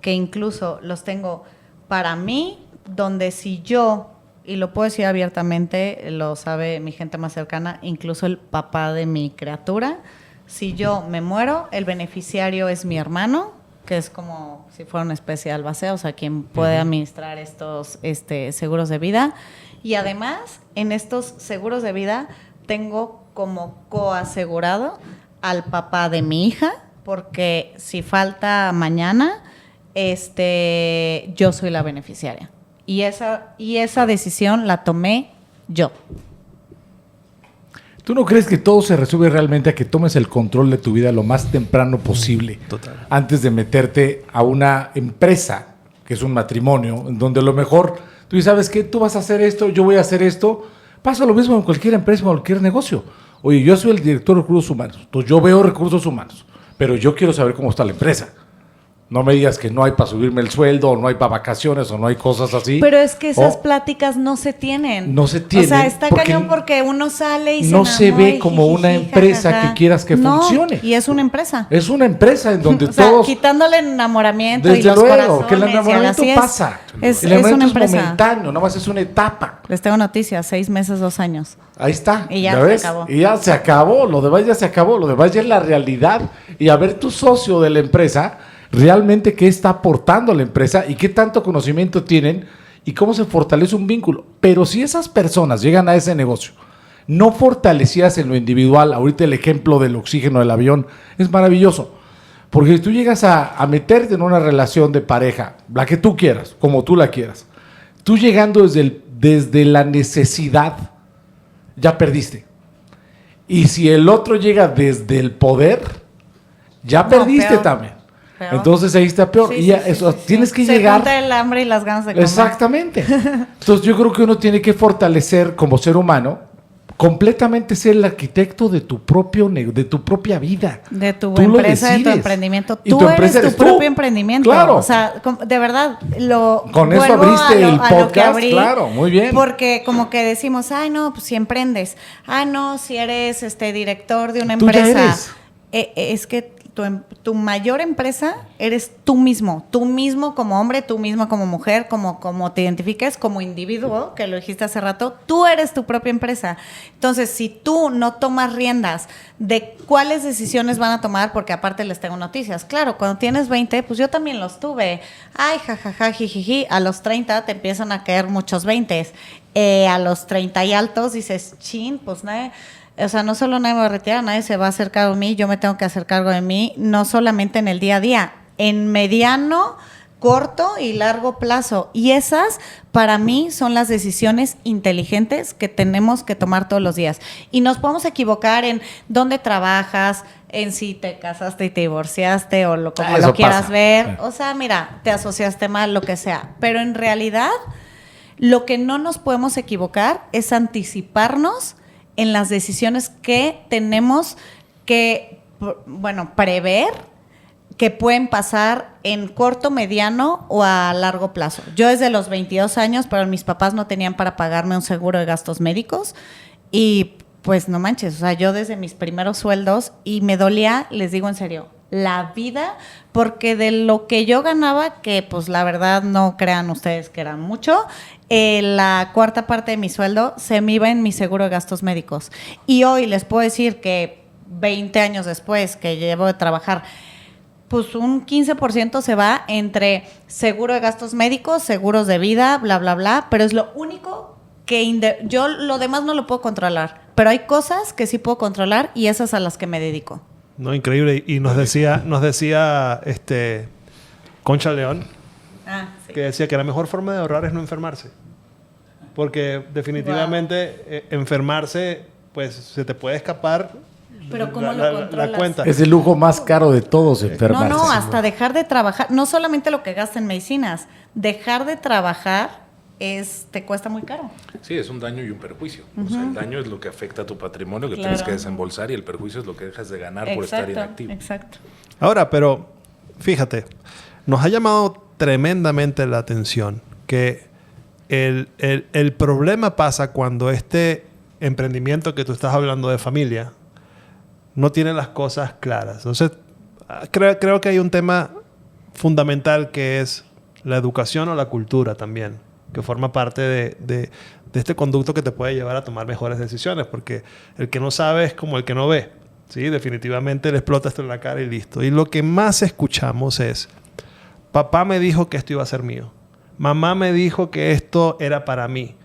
que incluso los tengo para mí, donde si yo, y lo puedo decir abiertamente, lo sabe mi gente más cercana, incluso el papá de mi criatura, si yo me muero, el beneficiario es mi hermano, que es como si fuera una especie de albacea, o sea, quien puede administrar estos seguros de vida. Y además, en estos seguros de vida, tengo como coasegurado al papá de mi hija, porque si falta mañana, yo soy la beneficiaria. Y esa decisión la tomé yo. ¿Tú no crees que todo se resuelve realmente a que tomes el control de tu vida lo más temprano posible? Total. Antes de meterte a una empresa, que es un matrimonio, en donde a lo mejor tú sabes que tú vas a hacer esto, yo voy a hacer esto. Pasa lo mismo en cualquier empresa, en cualquier negocio. Oye, yo soy el director de recursos humanos, entonces yo veo recursos humanos, pero yo quiero saber cómo está la empresa. No me digas que no hay para subirme el sueldo, o no hay para vacaciones, o no hay cosas así. Pero es que esas pláticas no se tienen. No se tienen. O sea, está cañón porque uno sale y no se ve como una empresa que quieras que funcione. Y es una empresa. Es una empresa en donde o sea, todos... quitándole el enamoramiento desde y los luego, corazones. que el enamoramiento pasa. Es el enamoramiento una empresa. Es momentáneo, nada más es una etapa. Les tengo noticias, 6 meses, 2 años. Ahí está. Y ya ves? se acabó. Y ya se acabó. Lo demás ya se acabó. Lo demás ya es la realidad. Y a ver tu socio de la empresa... realmente qué está aportando a la empresa y qué tanto conocimiento tienen y cómo se fortalece un vínculo. Pero si esas personas llegan a ese negocio no fortalecidas en lo individual, ahorita el ejemplo del oxígeno del avión es maravilloso, porque si tú llegas a meterte en una relación de pareja, la que tú quieras, como tú la quieras, tú llegando desde la necesidad, ya perdiste. Y si el otro llega desde el poder, ya perdiste peor. También. Peor. Entonces ahí está peor. Sí, y ya, tienes que llegar. Se junta el hambre y las ganas de comer. Exactamente. Entonces yo creo que uno tiene que fortalecer como ser humano, completamente ser el arquitecto de tu propia vida. De tu empresa, de tu emprendimiento. Tú eres tu propio emprendimiento. Claro. O sea, de verdad, con eso abriste el podcast, claro, muy bien. Porque como que decimos, ay no, pues si emprendes. Ay no, si eres director de una empresa. Ya eres. Es que tu mayor empresa eres tú mismo como hombre, tú mismo como mujer, como te identifiques como individuo, que lo dijiste hace rato, tú eres tu propia empresa. Entonces, si tú no tomas riendas de cuáles decisiones van a tomar, porque aparte les tengo noticias, claro, cuando tienes 20, pues yo también los tuve, ay, jajaja, jijiji, a los 30 te empiezan a caer muchos 20, a los 30 y altos dices, chin, pues nada. O sea, no solo nadie me va a retirar, nadie se va a hacer cargo de mí, yo me tengo que hacer cargo de mí, no solamente en el día a día, en mediano, corto y largo plazo. Y esas, para mí, son las decisiones inteligentes que tenemos que tomar todos los días. Y nos podemos equivocar en dónde trabajas, en si te casaste y te divorciaste o como lo quieras pasa. Ver. O sea, mira, te asociaste mal, lo que sea. Pero en realidad, lo que no nos podemos equivocar es anticiparnos en las decisiones que tenemos que prever que pueden pasar en corto, mediano o a largo plazo. Yo desde los 22 años, pero mis papás no tenían para pagarme un seguro de gastos médicos y pues no manches, o sea, yo desde mis primeros sueldos y me dolía, les digo en serio, la vida, porque de lo que yo ganaba, que pues la verdad no crean ustedes que era mucho, la cuarta parte de mi sueldo se me iba en mi seguro de gastos médicos. Y hoy les puedo decir que 20 años después que llevo de trabajar, pues un 15% se va entre seguro de gastos médicos, seguros de vida, bla, bla, bla, pero es lo único que yo lo demás no lo puedo controlar, pero hay cosas que sí puedo controlar y esas a las que me dedico. No, increíble. Y nos decía Concha León, sí. que decía que la mejor forma de ahorrar es no enfermarse. Porque definitivamente enfermarse, pues se te puede escapar. Pero ¿cómo lo controlas? La cuenta. Es el lujo más caro de todos, enfermarse. No, hasta dejar de trabajar. No solamente lo que gasta en medicinas. Dejar de trabajar te cuesta muy caro. Sí, es un daño y un perjuicio. O sea, el daño es lo que afecta a tu patrimonio, que Claro. tienes que desembolsar, y el perjuicio es lo que dejas de ganar por estar inactivo. Exacto. Ahora, pero fíjate, nos ha llamado tremendamente la atención que el problema pasa cuando este emprendimiento que tú estás hablando de familia no tiene las cosas claras. Entonces, creo que hay un tema fundamental que es la educación o la cultura también, que forma parte de este conducto que te puede llevar a tomar mejores decisiones, porque el que no sabe es como el que no ve. ¿Sí? Definitivamente le explota esto en la cara y listo. Y lo que más escuchamos es, papá me dijo que esto iba a ser mío. Mamá me dijo que esto era para mí.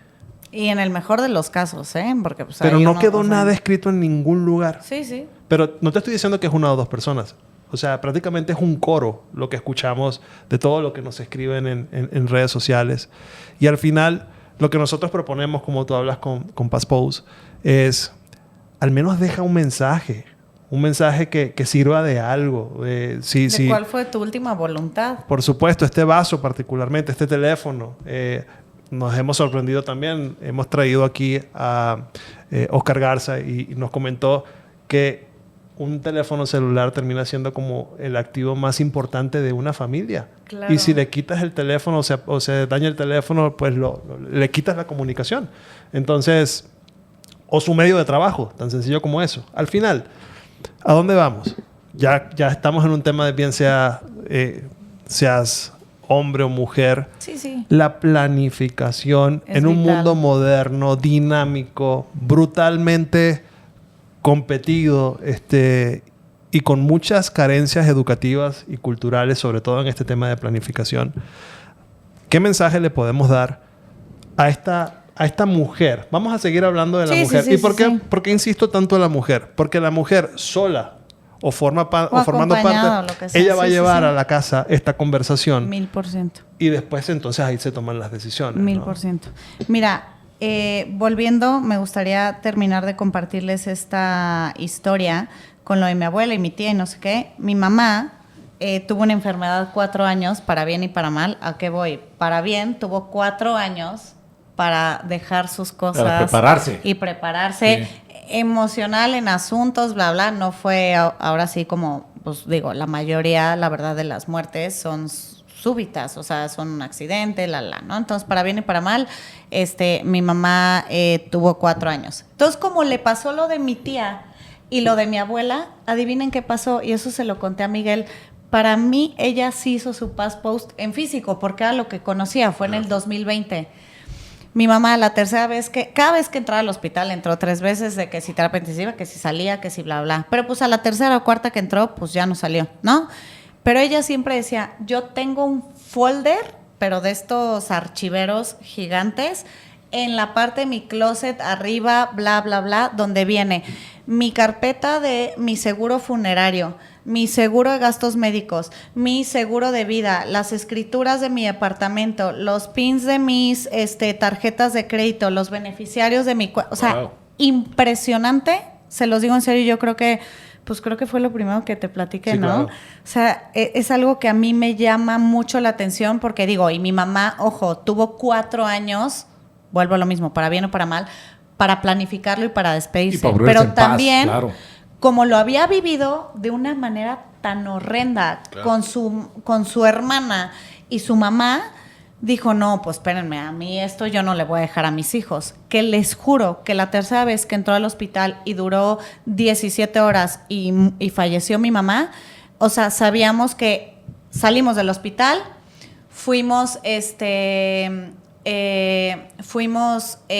Y en el mejor de los casos, ¿eh? Porque, pues, pero no quedó nada escrito en ningún lugar. Sí, sí. Pero no te estoy diciendo que es una o dos personas. O sea, prácticamente es un coro lo que escuchamos de todo lo que nos escriben en redes sociales. Y al final, lo que nosotros proponemos, como tú hablas con Paz es al menos deja un mensaje. Un mensaje que sirva de algo. ¿Cuál fue tu última voluntad? Por supuesto, este vaso particularmente, este teléfono. Nos hemos sorprendido también. Hemos traído aquí a Oscar Garza y nos comentó que un teléfono celular termina siendo como el activo más importante de una familia. Claro. Y si le quitas el teléfono o se daña el teléfono, pues le quitas la comunicación. Entonces, o su medio de trabajo, tan sencillo como eso. Al final, ¿a dónde vamos? Ya estamos en un tema de bien seas hombre o mujer. Sí, sí. La planificación Es en un vital. mundo moderno, dinámico, brutalmente competido, y con muchas carencias educativas y culturales, sobre todo en este tema de planificación. ¿Qué mensaje le podemos dar a esta mujer? Vamos a seguir hablando de la mujer. ¿Y por qué insisto tanto en la mujer? Porque la mujer sola o formando parte, ella va a llevar a la casa esta conversación. 1000%. Y después entonces ahí se toman las decisiones. 1000%. Mira, volviendo, me gustaría terminar de compartirles esta historia con lo de mi abuela y mi tía y no sé qué. Mi mamá tuvo una enfermedad 4 años, para bien y para mal. ¿A qué voy? Para bien, tuvo 4 años para dejar sus cosas. Para prepararse. Y prepararse. Sí. Emocional en asuntos, bla, bla. No fue ahora sí como, pues digo, la mayoría, la verdad, de las muertes son súbitas, o sea, son un accidente, ¿no? Entonces, para bien y para mal, mi mamá tuvo 4 años. Entonces, como le pasó lo de mi tía y lo de mi abuela, adivinen qué pasó, y eso se lo conté a Miguel. Para mí, ella sí hizo su Paz Post en físico, porque era lo que conocía, fue en el 2020. Mi mamá, la tercera vez cada vez que entraba al hospital, entró 3 veces, de que si terapia intensiva, que si salía, que si bla, bla. Pero pues a la tercera o cuarta que entró, pues ya no salió, ¿no? Pero ella siempre decía, yo tengo un folder, pero de estos archiveros gigantes, en la parte de mi closet, arriba, bla, bla, bla, donde viene mi carpeta de mi seguro funerario, mi seguro de gastos médicos, mi seguro de vida, las escrituras de mi departamento, los pins de mis tarjetas de crédito, los beneficiarios de mi... O sea, wow. Impresionante, se los digo en serio, yo creo que fue lo primero que te platiqué, sí, ¿no? Claro. O sea, es algo que a mí me llama mucho la atención porque digo, y mi mamá, ojo, tuvo 4 años, vuelvo a lo mismo, para bien o para mal, para planificarlo y para despedirse. Y para pero también, paz, claro. como lo había vivido de una manera tan horrenda con su hermana y su mamá, dijo, no, pues espérenme, a mí esto yo no le voy a dejar a mis hijos. Que les juro que la tercera vez que entró al hospital y duró 17 horas y falleció mi mamá, o sea, sabíamos que salimos del hospital, fuimos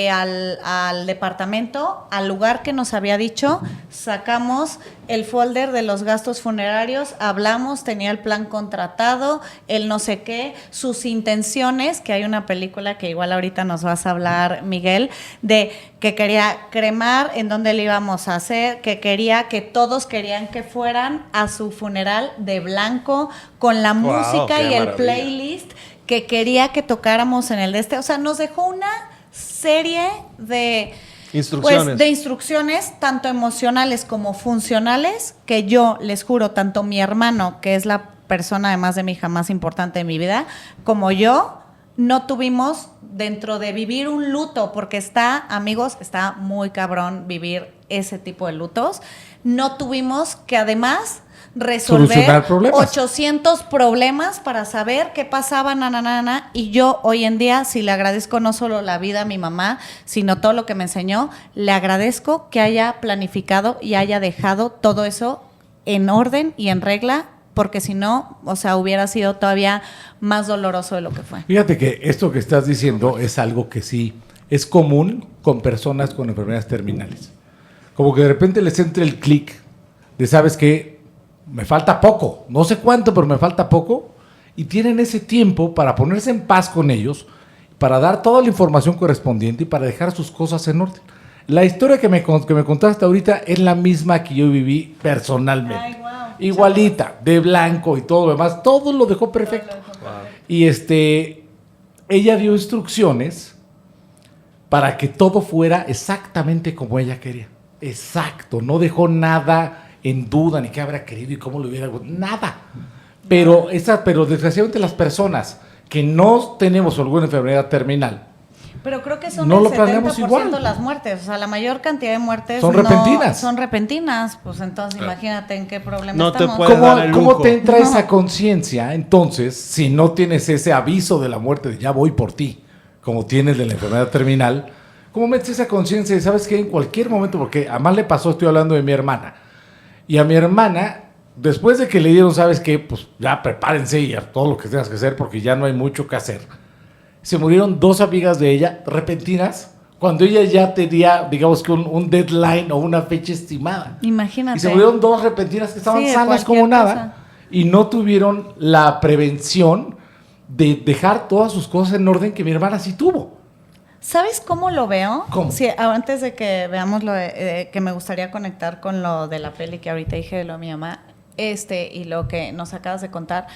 al departamento, al lugar que nos había dicho, sacamos el folder de los gastos funerarios, hablamos, tenía el plan contratado, el no sé qué, sus intenciones, que hay una película que igual ahorita nos vas a hablar, Miguel, de que quería cremar, en dónde le íbamos a hacer, que todos querían que fueran a su funeral de blanco, con la música y el playlist, que quería que tocáramos en el de o sea, nos dejó una serie de instrucciones, tanto emocionales como funcionales, que yo les juro, tanto mi hermano, que es la persona además de mi hija más importante de mi vida, como yo, no tuvimos dentro de vivir un luto, porque amigos, está muy cabrón vivir ese tipo de lutos, no tuvimos que además resolver 800 problemas para saber qué pasaba, y yo hoy en día, si le agradezco no solo la vida a mi mamá, sino todo lo que me enseñó, le agradezco que haya planificado y haya dejado todo eso en orden y en regla, porque si no, o sea, hubiera sido todavía más doloroso de lo que fue. Fíjate que esto que estás diciendo es algo que sí es común con personas con enfermedades terminales. Como que de repente les entra el clic de, ¿sabes qué? Me falta poco, no sé cuánto, pero me falta poco, y tienen ese tiempo para ponerse en paz con ellos, para dar toda la información correspondiente y para dejar sus cosas en orden. La historia que me contaste ahorita es la misma que yo viví personalmente. Ay, wow. Igualita, de blanco y todo lo demás, todo lo dejó perfecto. Wow. Y ella dio instrucciones para que todo fuera exactamente como ella quería. Exacto, no dejó nada en duda, ni qué habrá querido y cómo lo hubiera... Nada. Pero desgraciadamente las personas que no tenemos alguna enfermedad terminal... Pero creo que son el 70% las muertes. O sea, la mayor cantidad de muertes... Son repentinas. Son repentinas. Pues entonces imagínate en qué problema no estamos. ¿Cómo te entra esa conciencia? Entonces, si no tienes ese aviso de la muerte de ya voy por ti, como tienes de la enfermedad terminal, ¿cómo metes esa conciencia? Y sabes que en cualquier momento, porque además le pasó, estoy hablando de mi hermana, y a mi hermana, después de que le dieron, ¿sabes qué? Pues ya prepárense y a todo lo que tengas que hacer porque ya no hay mucho que hacer. Se murieron 2 amigas de ella, repentinas, cuando ella ya tenía, digamos que un deadline o una fecha estimada. Imagínate. Y se murieron 2 repentinas que estaban sanas como nada y no tuvieron la prevención de dejar todas sus cosas en orden que mi hermana sí tuvo. ¿Sabes cómo lo veo? ¿Cómo? Sí, antes de que veamos lo que me gustaría conectar con lo de la peli que ahorita dije de lo de mi mamá, y lo que nos acabas de contar,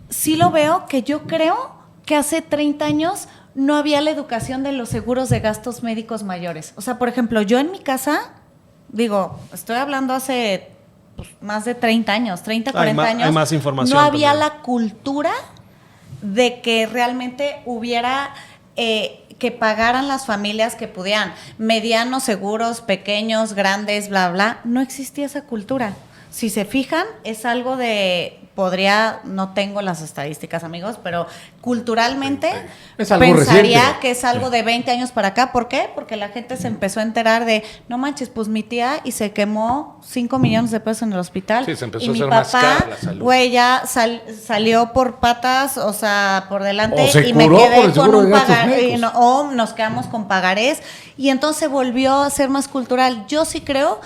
sí lo veo, que yo creo que hace 30 años no había la educación de los seguros de gastos médicos mayores. O sea, por ejemplo, yo en mi casa, estoy hablando hace más de 30 años, 30, 40 años. Hay más información. No había la cultura de que realmente hubiera... que pagaran las familias que pudieran, medianos seguros, pequeños, grandes, bla, bla, no existía esa cultura. Si se fijan, es algo no tengo las estadísticas, amigos, pero culturalmente es algo pensaría reciente. que es algo de 20 años para acá. ¿Por qué? Porque la gente se empezó a enterar de, no manches, pues mi tía y se quemó 5 millones de pesos en el hospital. Sí, se empezó y a mi hacer papá, más cara la salud. güey, ya salió por patas, o sea, por delante, O se y me curó por quedé el con seguro un de gastos pagaré, médicos. o nos quedamos con pagarés, y entonces volvió a ser más cultural. Yo sí creo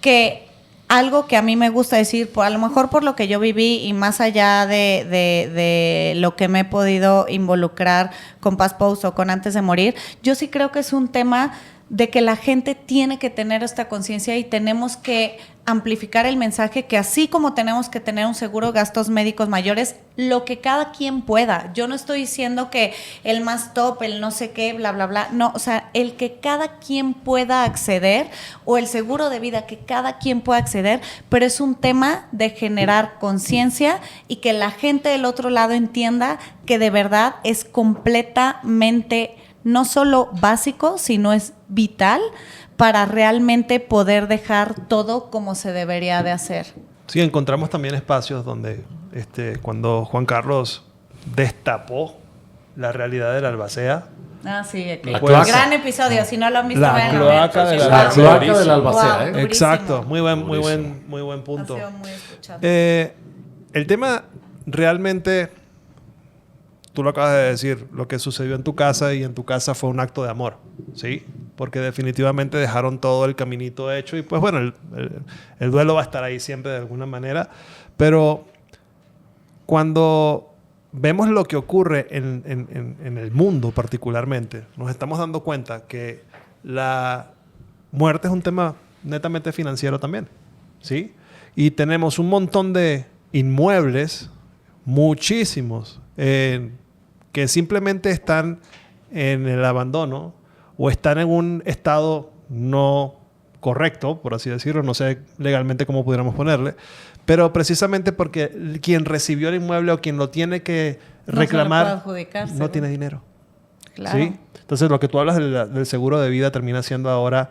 que algo que a mí me gusta decir, a lo mejor por lo que yo viví y más allá de lo que me he podido involucrar con Past Post o con Antes de Morir, yo sí creo que es un tema de que la gente tiene que tener esta conciencia y tenemos que amplificar el mensaje que así como tenemos que tener un seguro de gastos médicos mayores, lo que cada quien pueda. Yo no estoy diciendo que el más top, el no sé qué, bla, bla, bla. No, o sea, el que cada quien pueda acceder o el seguro de vida que cada quien pueda acceder, pero es un tema de generar conciencia y que la gente del otro lado entienda que de verdad es completamente no solo básico, sino es vital para realmente poder dejar todo como se debería de hacer. Sí, encontramos también espacios donde cuando Juan Carlos destapó la realidad de la albacea. Ah, sí, La cloaca. gran episodio. Si no lo han visto, La véanlo. cloaca de la La cloaca de la albacea, Wow. ¿eh? Durísimo. Exacto, muy buen Ha punto. sido muy escuchado. El tema realmente, tú lo acabas de decir, lo que sucedió en tu casa y en tu casa fue un acto de amor, ¿sí? Porque definitivamente dejaron todo el caminito hecho y pues bueno, el duelo va a estar ahí siempre de alguna manera, pero cuando vemos lo que ocurre en el mundo particularmente, nos estamos dando cuenta que la muerte es un tema netamente financiero también, ¿sí? Y tenemos un montón de inmuebles, muchísimos, que simplemente están en el abandono o están en un estado no correcto, por así decirlo, no sé legalmente cómo pudiéramos ponerle, pero precisamente porque quien recibió el inmueble o quien lo tiene que reclamar no tiene dinero. Claro. ¿Sí? Entonces, lo que tú hablas del seguro de vida termina siendo ahora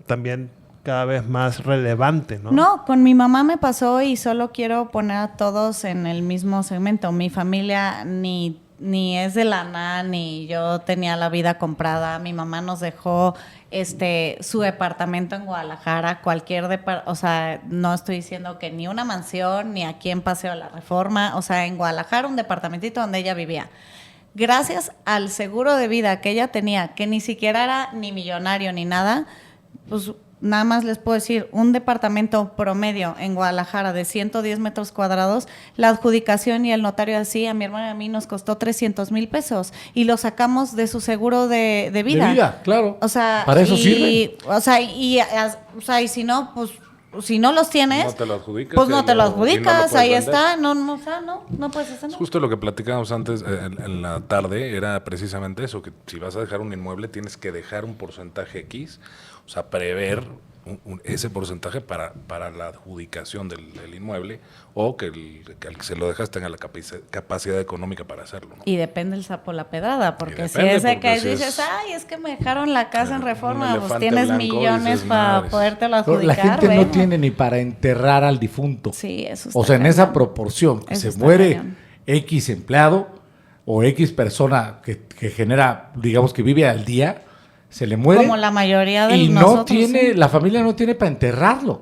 también cada vez más relevante, ¿no? No, con mi mamá me pasó y solo quiero poner a todos en el mismo segmento. Mi familia ni es de lana, ni yo tenía la vida comprada. Mi mamá nos dejó su departamento en Guadalajara, o sea, no estoy diciendo que ni una mansión, ni aquí en Paseo de la Reforma, o sea, en Guadalajara un departamentito donde ella vivía. Gracias al seguro de vida que ella tenía, que ni siquiera era ni millonario ni nada, pues nada más les puedo decir, un departamento promedio en Guadalajara de 110 metros cuadrados, la adjudicación y el notario así, a mi hermana y a mí nos costó 300,000 pesos y lo sacamos de su seguro de vida. De vida, claro. O sea, para eso sirve. O sea, y si no, pues si no los tienes, No te lo adjudicas. pues no te lo y no lo adjudicas, puedes ahí vender. está, no puedes hacer nada. Justo lo que platicábamos antes en la tarde era precisamente eso, que si vas a dejar un inmueble tienes que dejar un porcentaje X, o sea, prever ese porcentaje para la adjudicación del inmueble o que el que se lo dejas tenga la capacidad económica para hacerlo, ¿no? Y depende el sapo la pedrada, porque depende, si es de porque que si dices, es ay, es que me dejaron la casa en un Reforma, pues elefante tienes blanco, millones dices, para madres. podértelo Pero adjudicar. la gente no bueno. tiene ni para enterrar al difunto. Sí, eso está O sea, en esa cañón. proporción, que Eso se está muere cañón. X empleado o X persona que genera, digamos que vive al día, se le muere. Como la mayoría de y nosotros. no tiene, sí. la familia no tiene para enterrarlo.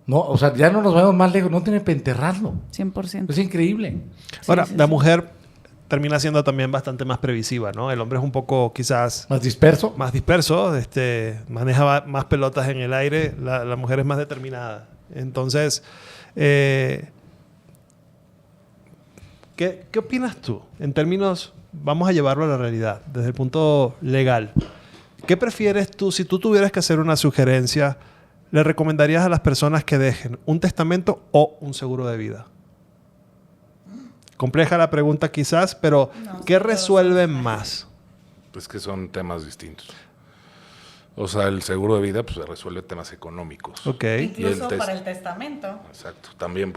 No, o sea, ya no nos vamos más lejos, no tiene para enterrarlo. 100%. Es increíble. Ahora, sí, la sí. mujer termina siendo también bastante más previsiva, ¿no? El hombre es un poco quizás Más disperso. más disperso, maneja más pelotas en el aire, la mujer es más determinada. Entonces, ¿qué opinas tú? En términos, vamos a llevarlo a la realidad, desde el punto legal. ¿Qué prefieres tú, si tú tuvieras que hacer una sugerencia, le recomendarías a las personas que dejen un testamento o un seguro de vida? Compleja la pregunta quizás, pero No, ¿qué sí, resuelven más? Pues que son temas distintos. O sea, el seguro de vida pues resuelve temas económicos. Ok. Incluso Y el para el testamento. Exacto. También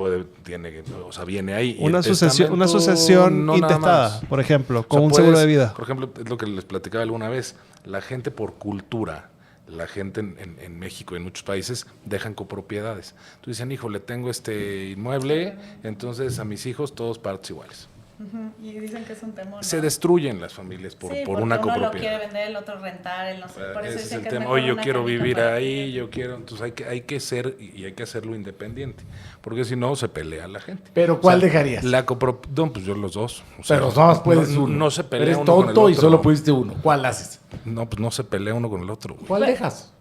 viene ahí. Y Una el sucesión no nada intestada, más. por ejemplo, O sea, con un seguro de vida. Por ejemplo, es lo que les platicaba alguna vez. La gente por cultura, la gente en México y en muchos países dejan copropiedades. Entonces dicen, hijo, le tengo este inmueble, entonces a mis hijos todos partes iguales. Y dicen que es un temor. Se destruyen las familias por una uno lo quiere copropiedad. vender, el otro rentar, el no sé. Por eso Ese es dicen el que es tema. mejor Oye, yo una quiero camita vivir para ahí, ti. yo quiero. Entonces hay que ser y hay que hacerlo independiente. Porque si no, se pelea la gente. Pero ¿cuál dejarías? No, pues yo los dos. O sea, Pero nada más puedes uno. No se pelea Eres uno con el tonto y otro. solo pudiste uno. ¿Cuál haces? No, pues no se pelea uno con el otro. ¿Cuál dejas?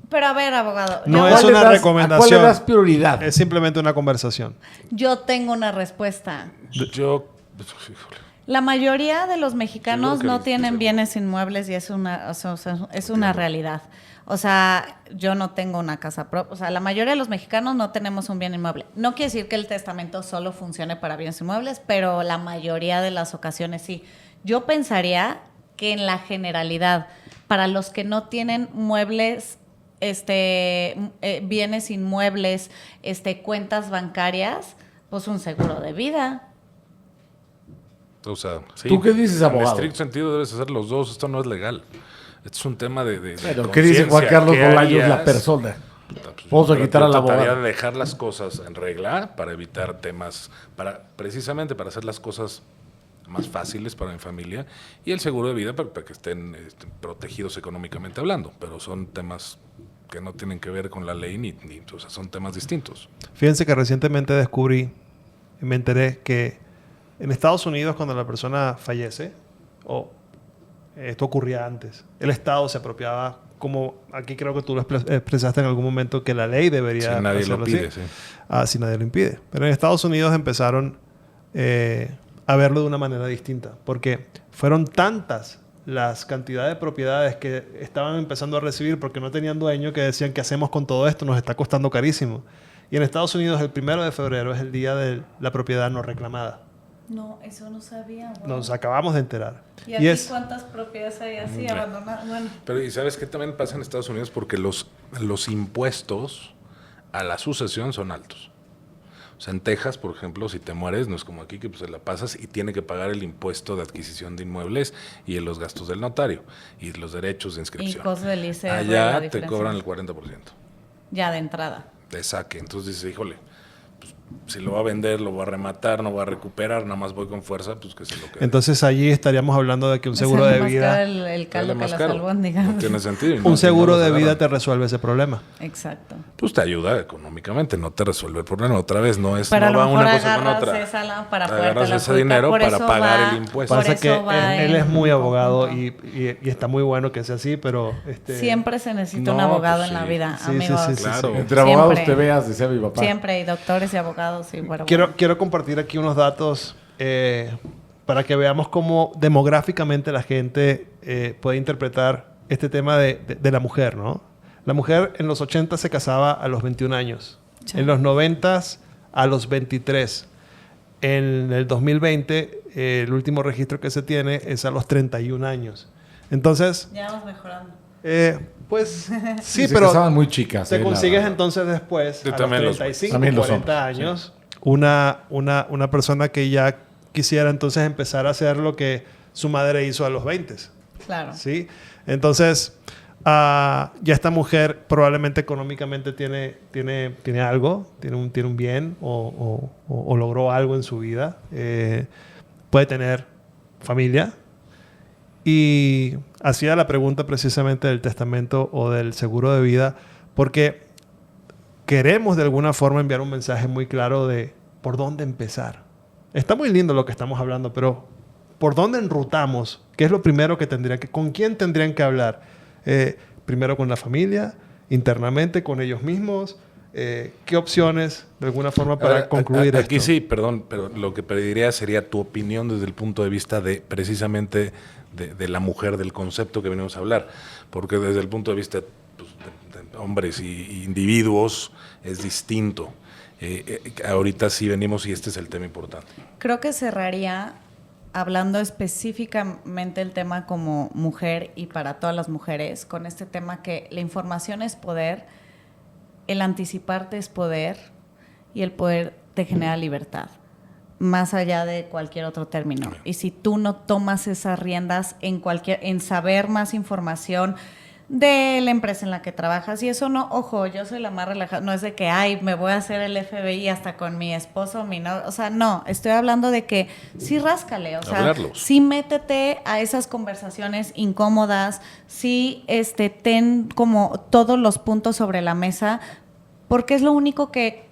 Pero a ver, abogado. No yo, es ¿Cuál le una das- recomendación. ¿A cuál le das prioridad? Es simplemente una conversación. yo tengo una respuesta. Yo, pues, híjole. La mayoría de los mexicanos Yo creo que no estoy tienen seguro. bienes inmuebles y es una realidad. O sea, yo no tengo una casa propia. O sea, la mayoría de los mexicanos no tenemos un bien inmueble. No quiere decir que el testamento solo funcione para bienes inmuebles, pero la mayoría de las ocasiones sí. Yo pensaría que en la generalidad, para los que no tienen muebles, bienes inmuebles, cuentas bancarias, pues un seguro de vida. O sea, sí. ¿Tú qué dices, abogado? En estricto sentido debes hacer los dos. Esto no es legal. Este es un tema de Pero, ¿qué dice Juan Carlos Bolaños, la persona? Vamos a quitar a la abogada. Trataría de dejar las cosas en regla para evitar temas, precisamente para hacer las cosas más fáciles para mi familia, y el seguro de vida para que estén protegidos económicamente hablando, pero son temas que no tienen que ver con la ley ni o sea, son temas distintos. Fíjense que recientemente descubrí y me enteré que en Estados Unidos, cuando la persona fallece, esto ocurría antes, el Estado se apropiaba, como aquí creo que tú lo expresaste en algún momento, que la ley debería si nadie lo pide, así. sí. Si nadie lo impide. Pero en Estados Unidos empezaron a verlo de una manera distinta, porque fueron tantas las cantidades de propiedades que estaban empezando a recibir porque no tenían dueño, que decían, ¿qué hacemos con todo esto? Nos está costando carísimo. Y en Estados Unidos el 1 de febrero es el día de la propiedad no reclamada. No, eso no sabía. Wow. Nos acabamos de enterar. ¿Y aquí cuántas propiedades hay así abandonadas? Bueno. Pero ¿y sabes qué también pasa en Estados Unidos? Porque los impuestos a la sucesión son altos. O sea, en Texas, por ejemplo, si te mueres, no es como aquí que pues, se la pasas y tiene que pagar el impuesto de adquisición de inmuebles y los gastos del notario y los derechos de inscripción. Y cosas del ICR. Allá te cobran el 40%. Ya de entrada. De saque. Entonces dices, híjole, pues, si lo va a vender, lo va a rematar, no va a recuperar, nada más voy con fuerza, pues que se lo quede. Entonces allí estaríamos hablando de que un seguro de vida... El caldo que las albóndigas. No tiene sentido. Un seguro de vida te resuelve ese problema. Exacto. Pues te ayuda económicamente, no te resuelve el problema. Otra vez, no es pero no va una cosa con agarras otra. Agarras ese dinero para pagar el impuesto. Pasa que él es muy abogado y está muy bueno que sea así, pero... Siempre se necesita un abogado en la vida, amigos. Sí, claro. Entre abogados te veas, decía mi papá. Siempre, y doctores y abogados. Y bueno, Quiero compartir aquí unos datos para que veamos cómo demográficamente la gente puede interpretar este tema de la mujer, ¿no? La mujer en los 80 se casaba a los 21 años. Sí. En los 90 a los 23. En el 2020, el último registro que se tiene es a los 31 años. Entonces... Ya vamos mejorando. Pues sí, se pero... casaban muy chicas. Te consigues entonces después, a los 35, 40 años, sí, una persona que ya quisiera entonces empezar a hacer lo que su madre hizo a los 20. Claro. ¿Sí? Entonces... ya esta mujer probablemente económicamente tiene algo, tiene un bien o logró algo en su vida. Puede tener familia. Y hacía la pregunta precisamente del testamento o del seguro de vida porque queremos de alguna forma enviar un mensaje muy claro de por dónde empezar. Está muy lindo lo que estamos hablando, pero ¿por dónde enrutamos? ¿Qué es lo primero que con quién tendrían que hablar? Primero con la familia, internamente con ellos mismos. ¿Qué opciones, de alguna forma, para concluir aquí esto? Sí, perdón, pero lo que pediría sería tu opinión desde el punto de vista de, precisamente, de la mujer, del concepto que venimos a hablar. Porque desde el punto de vista pues, de hombres y individuos es distinto. Ahorita sí venimos y este es el tema importante. Creo que cerraría... hablando específicamente el tema como mujer y para todas las mujeres, con este tema que la información es poder, el anticiparte es poder y el poder te genera libertad, más allá de cualquier otro término. Y si tú no tomas esas riendas en saber más información de la empresa en la que trabajas, y eso no, ojo, yo soy la más relajada, no es de que, me voy a hacer el FBI hasta con mi esposo, o sea, no, estoy hablando de que sí ráscale, o sea, sí métete a esas conversaciones incómodas, sí ten como todos los puntos sobre la mesa, porque es lo único que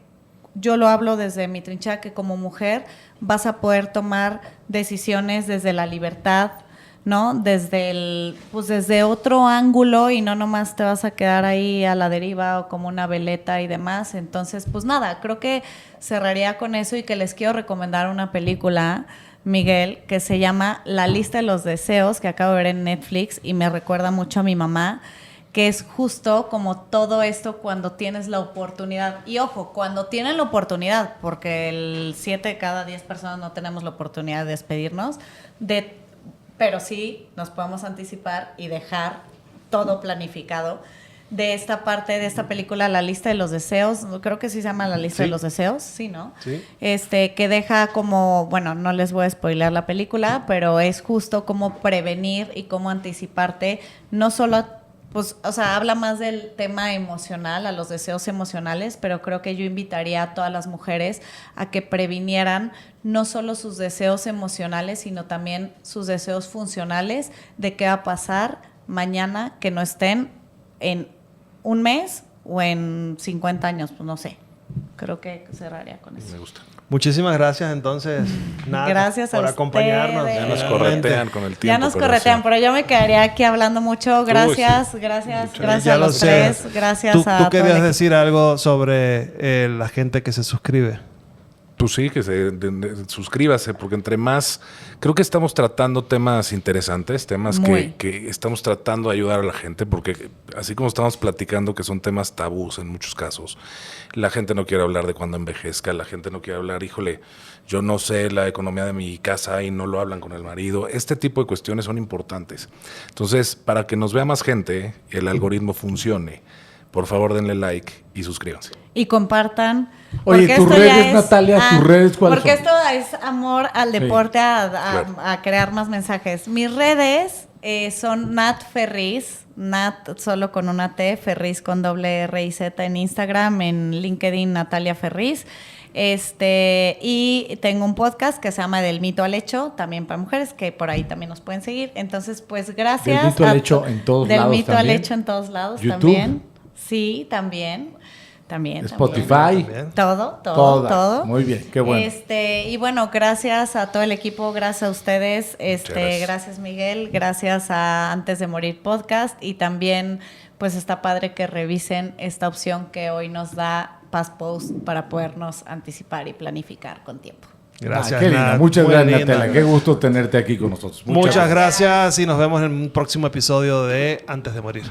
yo lo hablo desde mi trinchera, que como mujer vas a poder tomar decisiones desde la libertad, ¿no? Desde otro ángulo y no nomás te vas a quedar ahí a la deriva o como una veleta y demás. Entonces, pues nada, creo que cerraría con eso y que les quiero recomendar una película, Miguel, que se llama La lista de los deseos, que acabo de ver en Netflix y me recuerda mucho a mi mamá, que es justo como todo esto cuando tienes la oportunidad. Y ojo, cuando tienen la oportunidad, porque el 7 de cada 10 personas no tenemos la oportunidad de despedirnos, pero sí nos podemos anticipar y dejar todo planificado. de esta parte de esta película, La lista de los deseos, creo que sí se llama La lista de los deseos, sí, ¿no? Sí. Que deja como, bueno, no les voy a spoilear la película, pero es justo cómo prevenir y cómo anticiparte, no solo, pues, o sea, habla más del tema emocional, a los deseos emocionales, pero creo que yo invitaría a todas las mujeres a que previnieran no solo sus deseos emocionales, sino también sus deseos funcionales de qué va a pasar mañana que no estén en un mes o en 50 años, pues no sé. Creo que cerraría con eso. Me gusta. Muchísimas gracias entonces, Nat, gracias por a acompañarnos. ustedes. Ya nos corretean con el tiempo. Ya nos corretean, pero yo me quedaría aquí hablando mucho. Gracias, sí. gracias Ya a lo los sé. tres. Gracias a ¿Tú todo el querías equipo. decir algo sobre la gente que se suscribe? Pues sí, que suscríbase, porque entre más, creo que estamos tratando temas interesantes, temas que estamos tratando de ayudar a la gente, porque así como estamos platicando que son temas tabús en muchos casos, la gente no quiere hablar de cuando envejezca, la gente no quiere hablar, híjole, yo no sé la economía de mi casa y no lo hablan con el marido. Este tipo de cuestiones son importantes. Entonces, para que nos vea más gente, el algoritmo funcione, por favor denle like y suscríbanse. Y compartan. Oye, tus redes, Natalia, tus redes, ¿cuáles porque son? esto es amor al deporte, claro. a crear más mensajes. Mis redes son Nat Ferriz, Nat solo con una T, Ferriz con doble R y Z en Instagram, en LinkedIn Natalia Ferriz. Y tengo un podcast que se llama Del Mito al Hecho, también para mujeres, que por ahí también nos pueden seguir. Entonces, pues gracias. Del Mito al Hecho en todos lados. Del Mito al también. Hecho en todos lados YouTube. también. Sí, también. Spotify. También. Todo. Muy bien, qué bueno. Y bueno, gracias a todo el equipo, gracias a ustedes, gracias. gracias Miguel, gracias a Antes de Morir Podcast, y también pues está padre que revisen esta opción que hoy nos da Past Post para podernos anticipar y planificar con tiempo. Gracias, Qué linda. Nat. Muchas Muy gracias, linda. Natalia. Qué gusto tenerte aquí con nosotros. Muchas gracias y nos vemos en un próximo episodio de Antes de Morir.